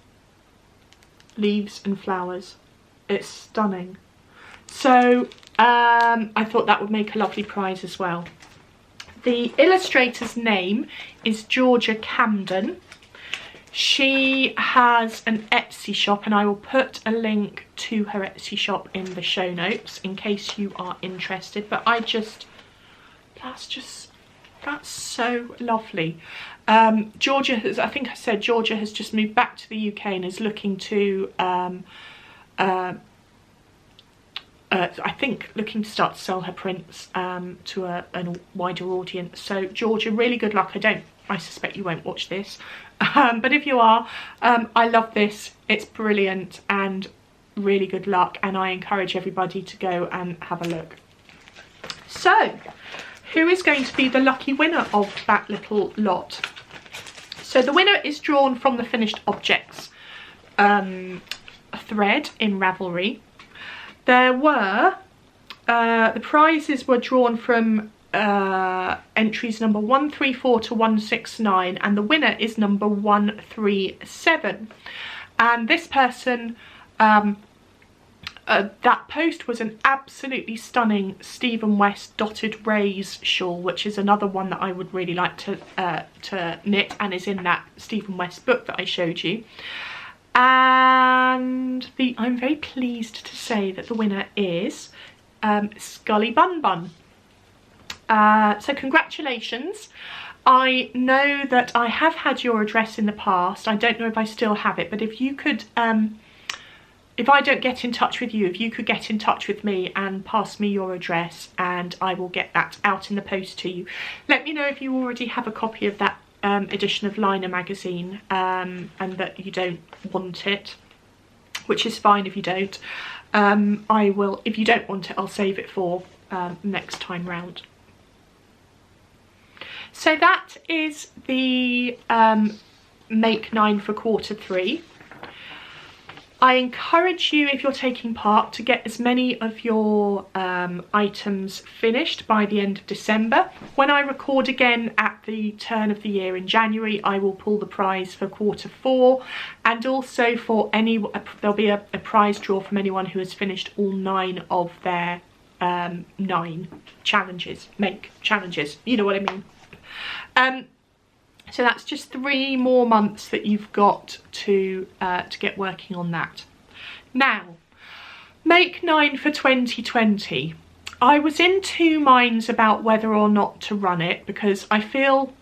Speaker 1: leaves and flowers. It's stunning. So I thought that would make a lovely prize as well. The illustrator's name is Georgia Camden. She has an Etsy shop, and I will put a link to her Etsy shop in the show notes in case you are interested. But that's so lovely. Georgia has, I think I said, Georgia has just moved back to the UK and is looking to looking to start to sell her prints to a wider audience. So Georgia, really good luck. I suspect you won't watch this, but if you are, I love this. It's brilliant and really good luck, and I encourage everybody to go and have a look. So who is going to be the lucky winner of that little lot? So the winner is drawn from the finished objects thread in Ravelry. There were, the prizes were drawn from entries number 134 to 169, and the winner is number 137. And this person, that post was an absolutely stunning Stephen West dotted rays shawl, which is another one that I would really like to knit, and is in that Stephen West book that I showed you. And I'm very pleased to say that the winner is Scully Bun Bun. So congratulations. I know that I have had your address in the past. I don't know if I still have it, but if you could, if I don't get in touch with you, if you could get in touch with me and pass me your address, and I will get that out in the post to you. Let me know if you already have a copy of that edition of Liner magazine, and that you don't want it, which is fine if you don't. I will, if you don't want it, I'll save it for next time round. So that is the Make 9 for Q3. I encourage you, if you're taking part, to get as many of your items finished by the end of December. When I record again at the turn of the year in January, I will pull the prize for Q4, and also for there'll be a prize draw from anyone who has finished all 9 of their 9 challenges, make challenges, you know what I mean. So that's just 3 more months that you've got to get working on that. Now, Make 9 for 2020. I was in 2 minds about whether or not to run it, because I feel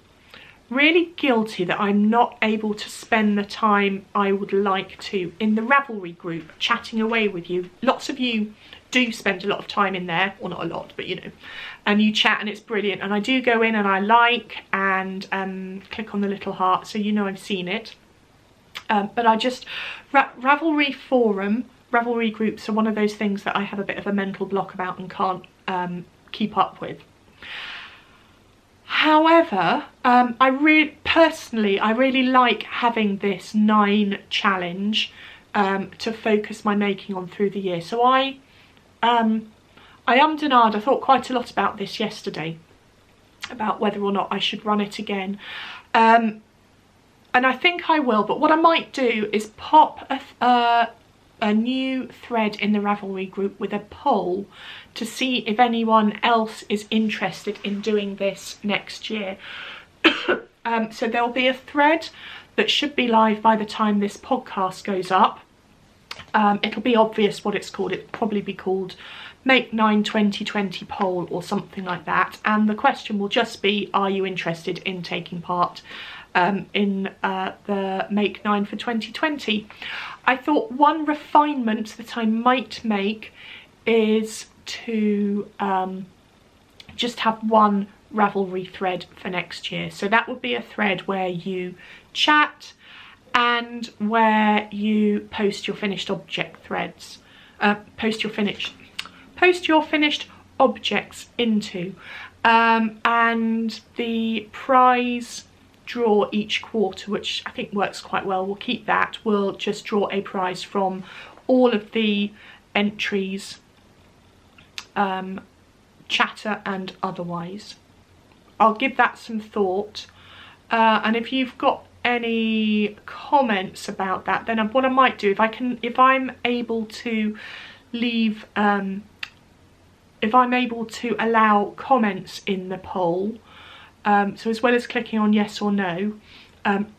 Speaker 1: really guilty that I'm not able to spend the time I would like to in the Ravelry group, chatting away with you. Lots of you do spend a lot of time in there, or not a lot, but you know, and you chat and it's brilliant, and I do go in and I like and click on the little heart so you know I've seen it. But I just, Ravelry forum, Ravelry groups are one of those things that I have a bit of a mental block about and can't keep up with. However, I really like having this 9 challenge to focus my making on through the year. So I ummed and ahed. I thought quite a lot about this yesterday, about whether or not I should run it again. And I think I will, but what I might do is pop a new thread in the Ravelry group with a poll to see if anyone else is interested in doing this next year. So there'll be a thread that should be live by the time this podcast goes up. It'll be obvious what it's called. It'll probably be called Make 9 2020 poll or something like that. And the question will just be, are you interested in taking part in the Make 9 for 2020? I thought one refinement that I might make is to just have one Ravelry thread for next year. So that would be a thread where you chat and where you post your finished object threads, post your finished objects into, and the prize draw each quarter, which I think works quite well. We'll keep that. We'll just draw a prize from all of the entries, chatter and otherwise. I'll give that some thought, and if you've got any comments about that, then what I might do, if I'm able to leave, if I'm able to allow comments in the poll, so as well as clicking on yes or no,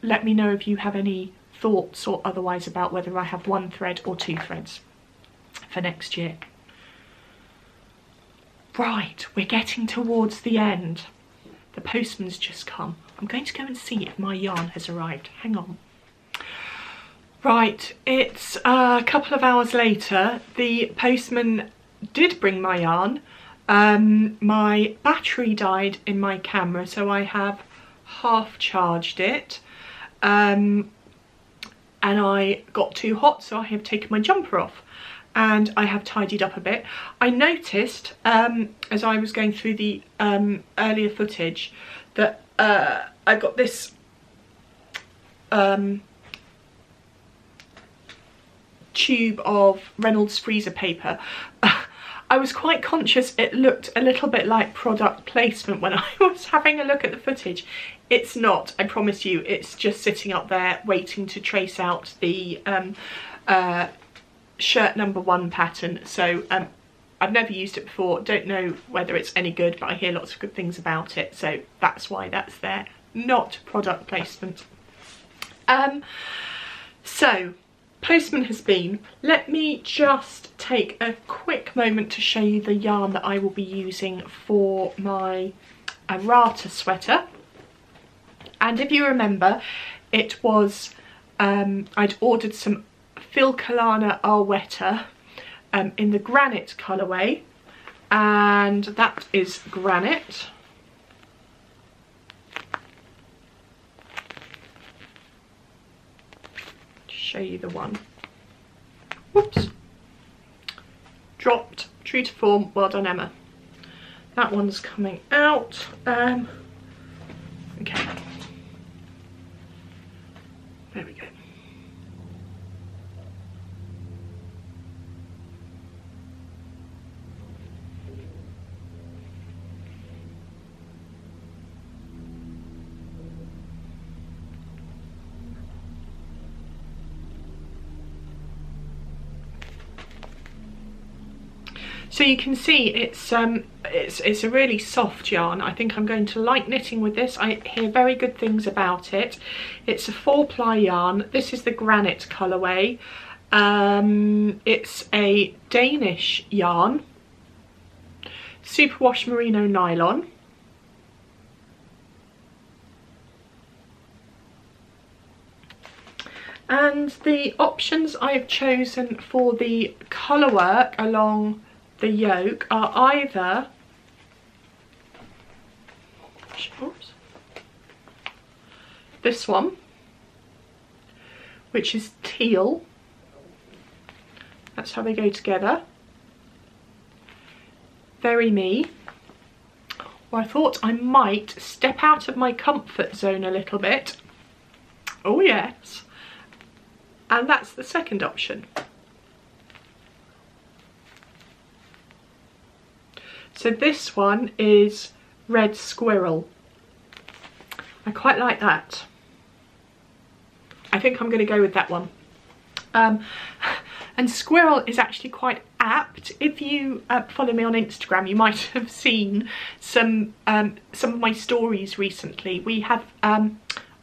Speaker 1: let me know if you have any thoughts or otherwise about whether I have 1 thread or 2 threads for next year. Right, we're getting towards the end. The postman's just come. I'm going to go and see if my yarn has arrived. Hang on. Right, it's a couple of hours later. The postman did bring my yarn. My battery died in my camera, so I have half charged it. And I got too hot, so I have taken my jumper off. And I have tidied up a bit. I noticed as I was going through the earlier footage that I got this tube of Reynolds freezer paper. I was quite conscious it looked a little bit like product placement when I was having a look at the footage. It's not, I promise you. It's just sitting up there waiting to trace out the shirt number 1 pattern. So I've never used it before, don't know whether it's any good, but I hear lots of good things about it, so that's why that's there, not product placement. So postman has been. Let me just take a quick moment to show you the yarn that I will be using for my errata sweater. And if you remember, it was I'd ordered some Filcolana Arwetta in the granite colourway, and that is granite. Show you the one. Whoops. Dropped. True to form. Well done, Emma. That one's coming out. Okay. There we go. So you can see it's a really soft yarn. I think I'm going to like knitting with this. I hear very good things about it. It's a 4-ply yarn. This is the granite colourway. It's a Danish yarn. Superwash merino nylon. And the options I have chosen for the colour work along the yoke are either this one, which is teal. That's how they go together. Very me. Well, I thought I might step out of my comfort zone a little bit. Oh yes. And that's the second option. So this one is red squirrel. I quite like that. I think I'm going to go with that one. And squirrel is actually quite apt. If you follow me on Instagram, you might have seen some of my stories recently. We have, I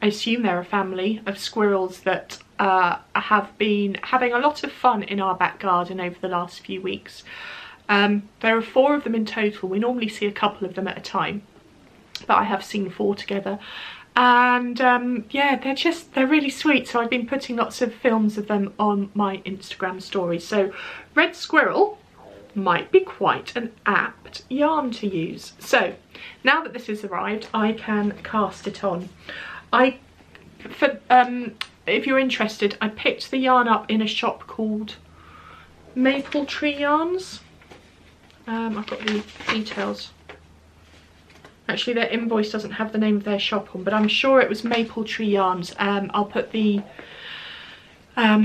Speaker 1: assume they're a family of squirrels that have been having a lot of fun in our back garden over the last few weeks. There are 4 of them in total. We normally see a couple of them at a time, but I have seen 4 together. And yeah, they're really sweet. So I've been putting lots of films of them on my Instagram stories. So red squirrel might be quite an apt yarn to use. So now that this has arrived, I can cast it on. If you're interested, I picked the yarn up in a shop called Maple Tree Yarns. I've got the details. Actually, their invoice doesn't have the name of their shop on, but I'm sure it was Maple Tree Yarns. I'll put the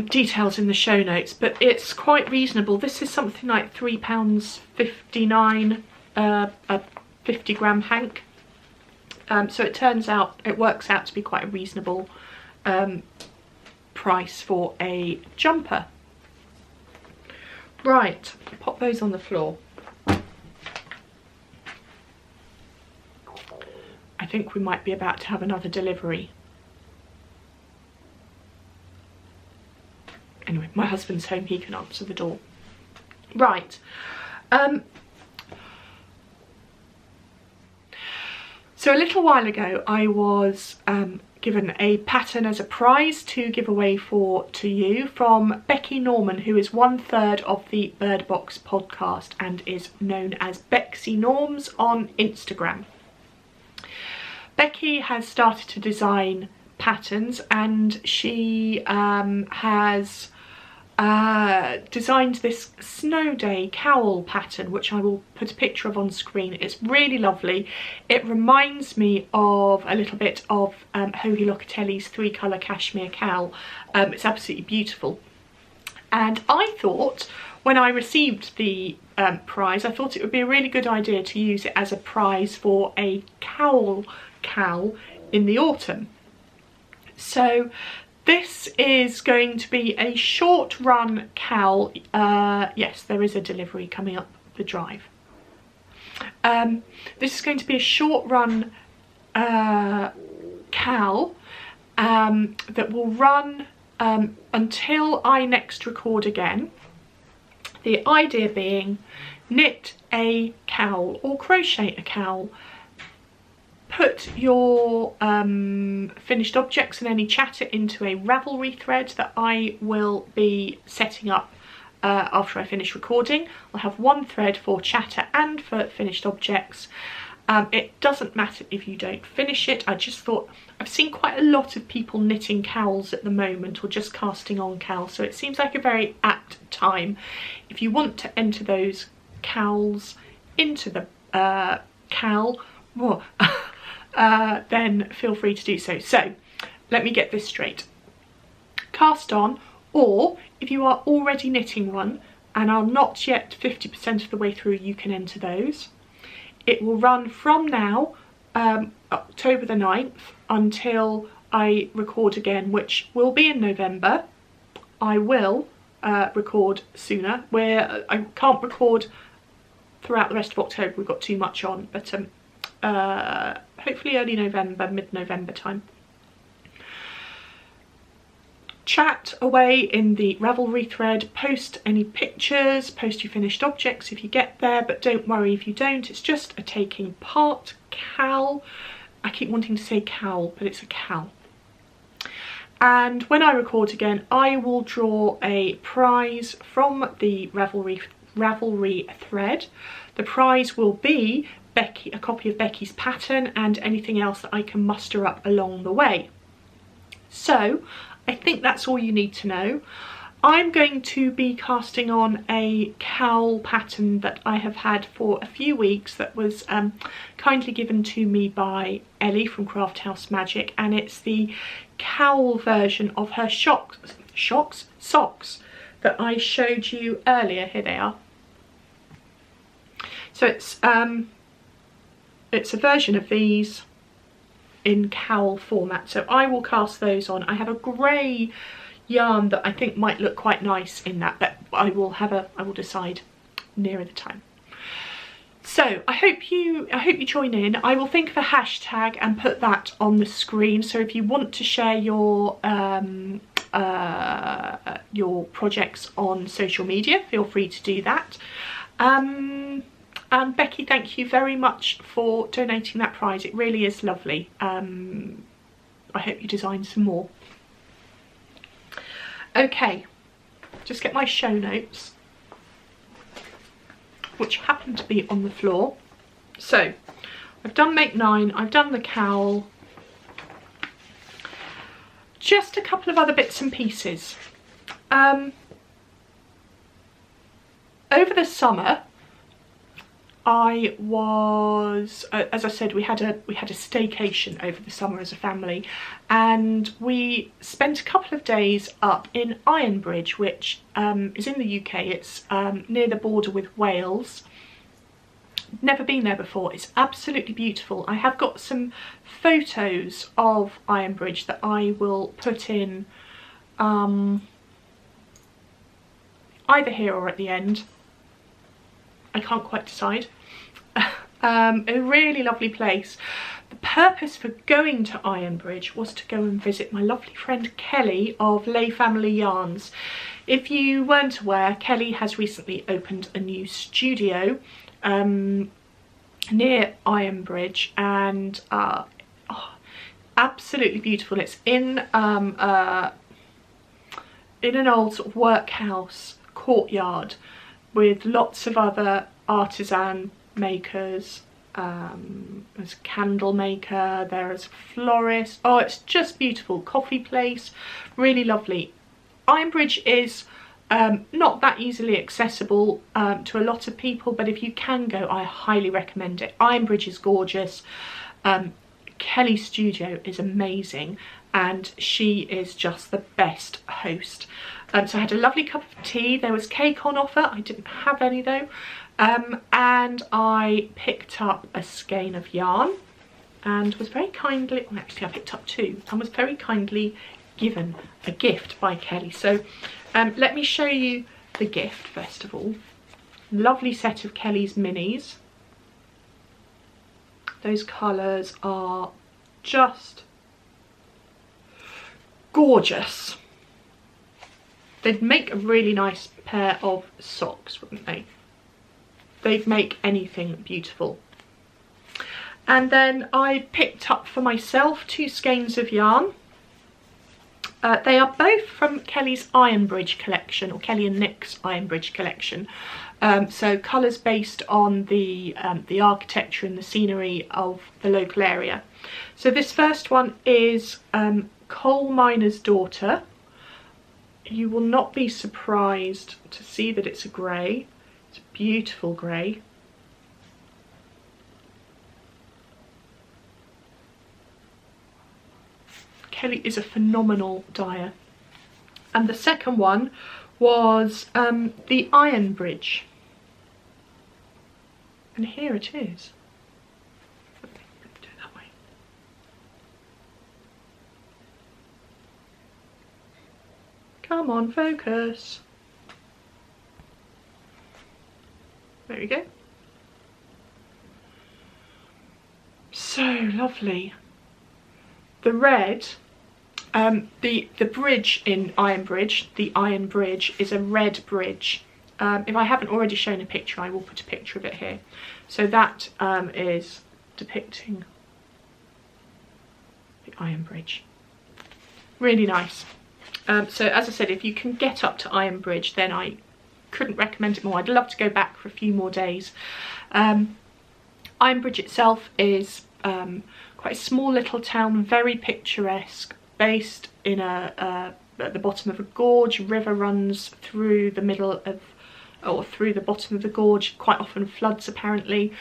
Speaker 1: details in the show notes, but it's quite reasonable. This is something like £3.59 a 50-gram hank. So it works out to be quite a reasonable price for a jumper. Right, pop those on the floor. I think we might be about to have another delivery. Anyway, my husband's home, he can answer the door. Right. So a little while ago I was given a pattern as a prize to give away to you from Becky Norman, who is 1/3 of the Bird Box podcast and is known as Bexy Norms on Instagram. Becky has started to design patterns, and she has designed this snow day cowl pattern, which I will put a picture of on screen. It's really lovely. It reminds me of a little bit of Hoagie Locatelli's 3-colour cashmere cowl. It's absolutely beautiful. And I thought, when I received the prize, I thought it would be a really good idea to use it as a prize for a cowl in the autumn. So this is going to be a short run cowl. Yes, there is a delivery coming up the drive. This is going to be a short run cowl that will run until I next record again. The idea being, knit a cowl or crochet a cowl. Put your finished objects and any chatter into a Ravelry thread that I will be setting up after I finish recording. I'll have one thread for chatter and for finished objects. It doesn't matter if you don't finish it. I just thought, I've seen quite a lot of people knitting cowls at the moment, or just casting on cowls, so it seems like a very apt time. If you want to enter those cowls into the cowl, then feel free to do so. So let me get this straight. Cast on, or if you are already knitting one and are not yet 50% of the way through, you can enter those. It will run from now, October the 9th, until I record again, which will be in November. I will record sooner, where I can't record throughout the rest of October. We've got too much on, but hopefully early November, mid-November time. Chat away in the Ravelry thread, post any pictures, post your finished objects if you get there, but don't worry if you don't. It's just a taking part cowl. I keep wanting to say cowl, but it's a cowl. And when I record again, I will draw a prize from the Ravelry thread. The prize will be a copy of Becky's pattern and anything else that I can muster up along the way. So I think that's all you need to know. I'm going to be casting on a cowl pattern that I have had for a few weeks that was kindly given to me by Ellie from Craft House Magic, and it's the cowl version of her socks that I showed you earlier. Here they are. So it's a version of these in cowl format, so I will cast those on. I have a grey yarn that I think might look quite nice in that, but I will decide nearer the time. So I hope you join in. I will think of a hashtag and put that on the screen, so if you want to share your projects on social media, feel free to do that. And Becky, thank you very much for donating that prize. It really is lovely. I hope you design some more. Okay, just get my show notes, which happen to be on the floor. So I've done make 9, I've done the cowl, just a couple of other bits and pieces. Over the summer I was, as I said, we had a staycation over the summer as a family, and we spent a couple of days up in Ironbridge, which is in the UK. It's near the border with Wales. Never been there before. It's absolutely beautiful. I have got some photos of Ironbridge that I will put in either here or at the end. I can't quite decide. A really lovely place. The purpose for going to Ironbridge was to go and visit my lovely friend Kelly of Lay Family Yarns. If you weren't aware, Kelly has recently opened a new studio near Ironbridge, and absolutely beautiful. It's in an old sort of workhouse courtyard with lots of other artisan makers. There's a candle maker, there's a florist. Oh, it's just beautiful. Coffee place, really lovely. Ironbridge is not that easily accessible to a lot of people, but if you can go, I highly recommend it. Ironbridge is gorgeous. Kelly's studio is amazing, and she is just the best host. So I had a lovely cup of tea. There was cake on offer. I didn't have any though. And I picked up a skein of yarn and was very kindly, well, actually I picked up 2 and was very kindly given a gift by Kelly. So let me show you the gift first of all. Lovely set of Kelly's minis. Those colours are just gorgeous. They'd make a really nice pair of socks, wouldn't they? They'd make anything beautiful. And then I picked up for myself 2 skeins of yarn. They are both from Kelly's Ironbridge collection, or Kelly and Nick's Ironbridge collection. So colours based on the architecture and the scenery of the local area. So this first one is Coal Miner's Daughter. You will not be surprised to see that it's a grey. It's a beautiful grey. Kelly is a phenomenal dyer. And the second one was the Ironbridge. And here it is. Let me do it that way. Come on, focus. There we go. So lovely. The red, the bridge in Ironbridge, the Iron Bridge, is a red bridge. If I haven't already shown a picture, I will put a picture of it here. So that is depicting the Iron Bridge. really nice. So as I said, if you can get up to Ironbridge, then I couldn't recommend it more. I'd love to go back for a few more days. Ironbridge itself is quite a small little town, very picturesque, based in at the bottom of a gorge. A river runs through the middle of, or through the bottom of the gorge, quite often floods apparently.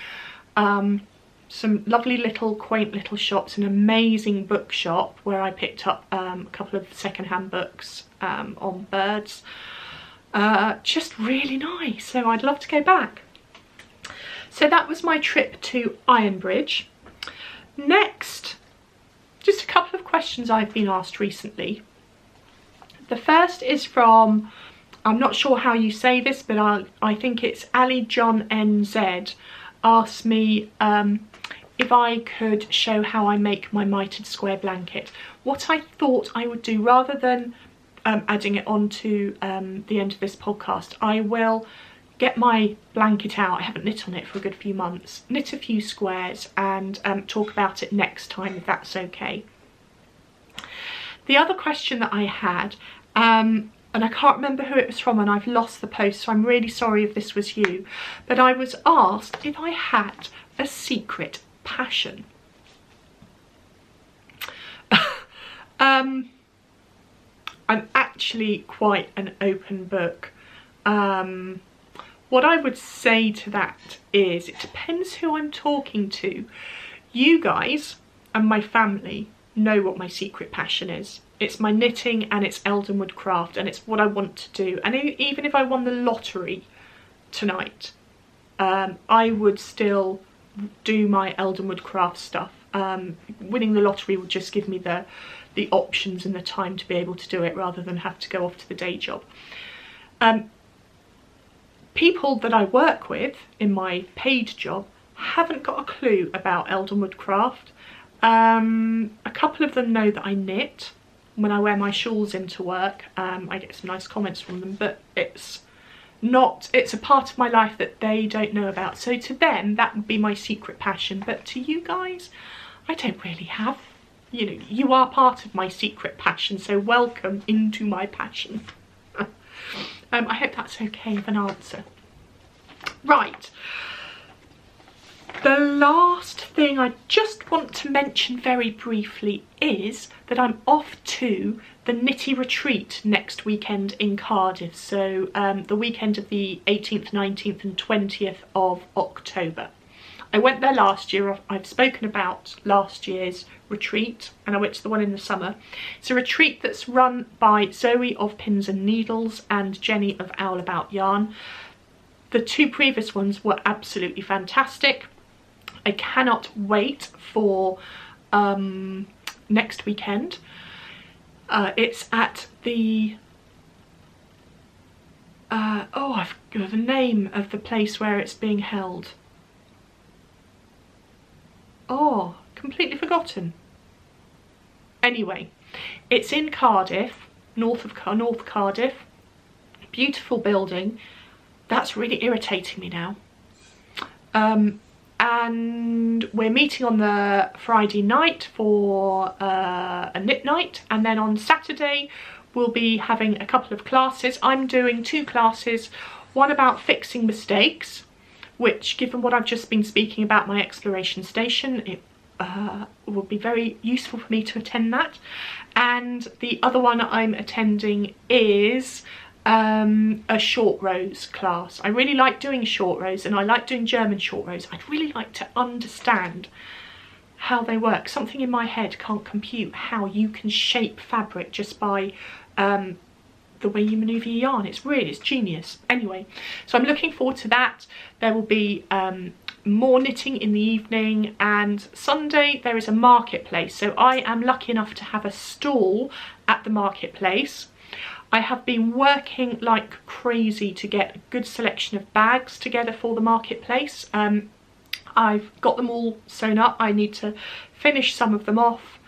Speaker 1: Some lovely little quaint little shops, an amazing bookshop where I picked up a couple of second-hand books on birds. Just really nice, so I'd love to go back. So that was my trip to Ironbridge. Next, just a couple of questions I've been asked recently. The first is from, I'm not sure how you say this, but I think it's Ali John NZ, asked me if I could show how I make my mitered square blanket. What I thought I would do, rather than adding it on to the end of this podcast, I will get my blanket out. I haven't knit on it for a good few months, knit a few squares and talk about it next time, if that's okay. The other question that I had, and I can't remember who it was from, and I've lost the post, so I'm really sorry if this was you, but I was asked if I had a secret passion. I'm actually quite an open book. What I would say to that is, it depends who I'm talking to. You guys and my family know what my secret passion is. It's my knitting and it's Eldenwood craft, and it's what I want to do. And even if I won the lottery tonight, I would still do my Eldenwood craft stuff. Winning the lottery would just give me the options and the time to be able to do it, rather than have to go off to the day job. People that I work with in my paid job haven't got a clue about Eldenwood craft. A couple of them know that I knit. When I wear my shawls into work, I get some nice comments from them, but it's a part of my life that they don't know about. So to them, that would be my secret passion. But to you guys, I don't really have, you know, you are part of my secret passion, so welcome into my passion. I hope that's okay of an answer. Right. The last thing I just want to mention very briefly is that I'm off to the Knitty Retreat next weekend in Cardiff. So the weekend of the 18th, 19th and 20th of October. I went there last year. I've spoken about last year's retreat, and I went to the one in the summer. It's a retreat that's run by Zoe of Pins and Needles and Jenny of Owl About Yarn. The two previous ones were absolutely fantastic. I cannot wait for next weekend. It's at the I've got the name of the place where it's being held. Oh, completely forgotten. Anyway, it's in Cardiff, North Cardiff. Beautiful building. That's really irritating me now. And we're meeting on the Friday night for a knit night, and then on Saturday we'll be having a couple of classes. I'm doing two classes, one about fixing mistakes, which, given what I've just been speaking about my exploration station, it would be very useful for me to attend that. And the other one I'm attending is a short rows class. I really like doing short rows, and I like doing German short rows. I'd really like to understand how they work. Something in my head can't compute how you can shape fabric just by the way you manoeuvre your yarn. It's genius. Anyway, so I'm looking forward to that. There will be more knitting in the evening, and Sunday there is a marketplace. So I am lucky enough to have a stall at the marketplace. I have been working like crazy to get a good selection of bags together for the marketplace. I've got them all sewn up. I need to finish some of them off,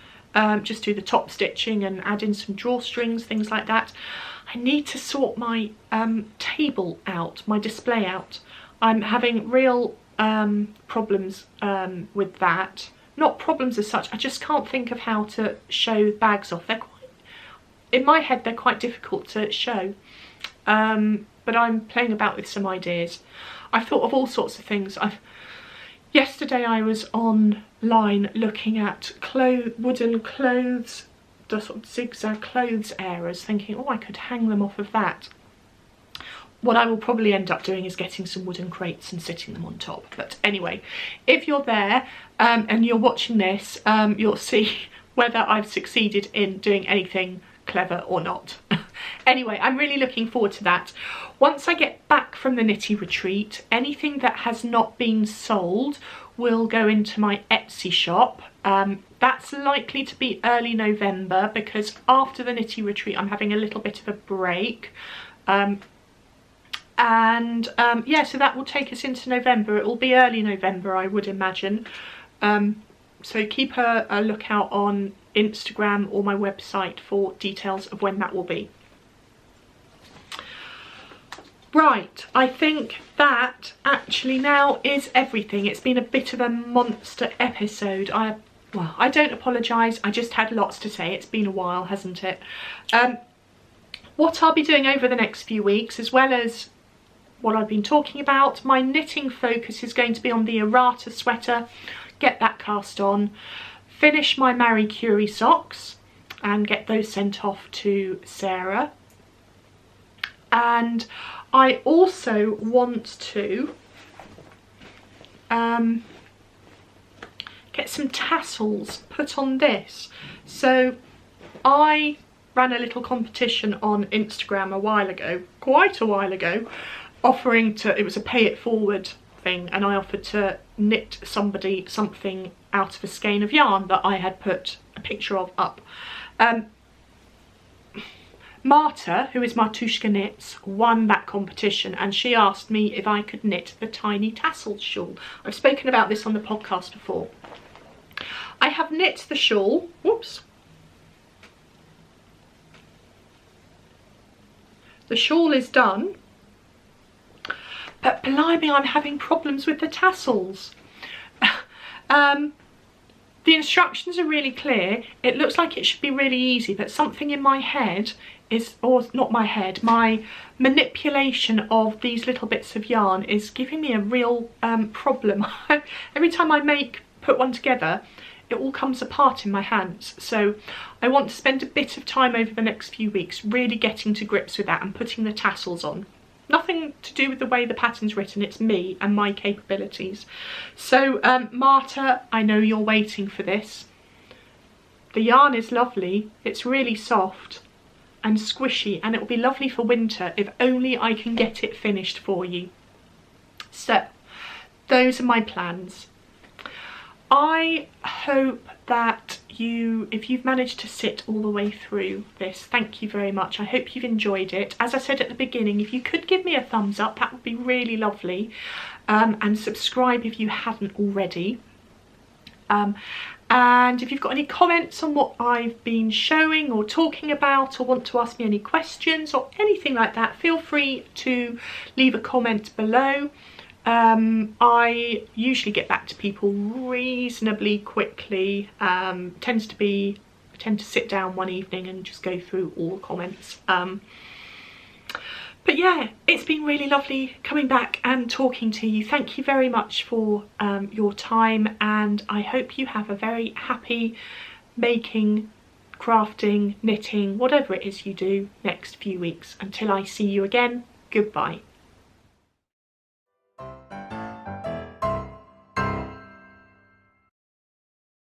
Speaker 1: just do the top stitching and add in some drawstrings, things like that. I need to sort my table out, my display out. I'm having real problems with that. Not problems as such, I just can't think of how to show bags off. They're in my head they're quite difficult to show, but I'm playing about with some ideas. I've thought of all sorts of things. Yesterday I was online looking at wooden clothes, the sort of zigzag clothes areas, thinking, oh, I could hang them off of that. What I will probably end up doing is getting some wooden crates and sitting them on top. But anyway, if you're there and you're watching this, you'll see whether I've succeeded in doing anything clever or not. Anyway, I'm really looking forward to that. Once I get back from the Nitty Retreat, anything that has not been sold will go into my Etsy shop. That's likely to be early November, because after the Nitty Retreat I'm having a little bit of a break. Yeah, so that will take us into November. It will be early November, I would imagine. So keep a lookout on Instagram or my website for details of when that will be. Right, I think that actually now is everything. It's been a bit of a monster episode. Well, I don't apologise, I just had lots to say. It's been a while, hasn't it? What I'll be doing over the next few weeks, as well as what I've been talking about, my knitting focus is going to be on the errata sweater. Get that cast on, finish my Marie Curie socks and get those sent off to Sarah. And I also want to get some tassels put on this. So I ran a little competition on Instagram a while ago, quite a while ago, offering to, it was a pay it forward thing, and I offered to knit somebody something out of a skein of yarn that I had put a picture of up. Marta, who is Martushka Knits, won that competition, and she asked me if I could knit the tiny tassel shawl. I've spoken about this on the podcast before. I have knit the shawl. Whoops. The shawl is done, but blimey, I'm having problems with the tassels. The instructions are really clear. It looks like it should be really easy, but something in my head is, or not my head, my manipulation of these little bits of yarn is giving me a real problem. Every time I put one together, it all comes apart in my hands. So I want to spend a bit of time over the next few weeks really getting to grips with that and putting the tassels on. Nothing to do with the way the pattern's written, it's me and my capabilities. So Marta, I know you're waiting for this. The yarn is lovely, it's really soft and squishy, and it will be lovely for winter if only I can get it finished for you. So those are my plans. I hope that if you've managed to sit all the way through this, thank you very much. I hope you've enjoyed it. As I said at the beginning, if you could give me a thumbs up, that would be really lovely. And subscribe if you haven't already. And if you've got any comments on what I've been showing or talking about, or want to ask me any questions or anything like that, feel free to leave a comment below. I usually get back to people reasonably quickly. I tend to sit down one evening and just go through all the comments. But yeah, it's been really lovely coming back and talking to you. Thank you very much for your time, and I hope you have a very happy making, crafting, knitting, whatever it is you do next few weeks. Until I see you again, goodbye.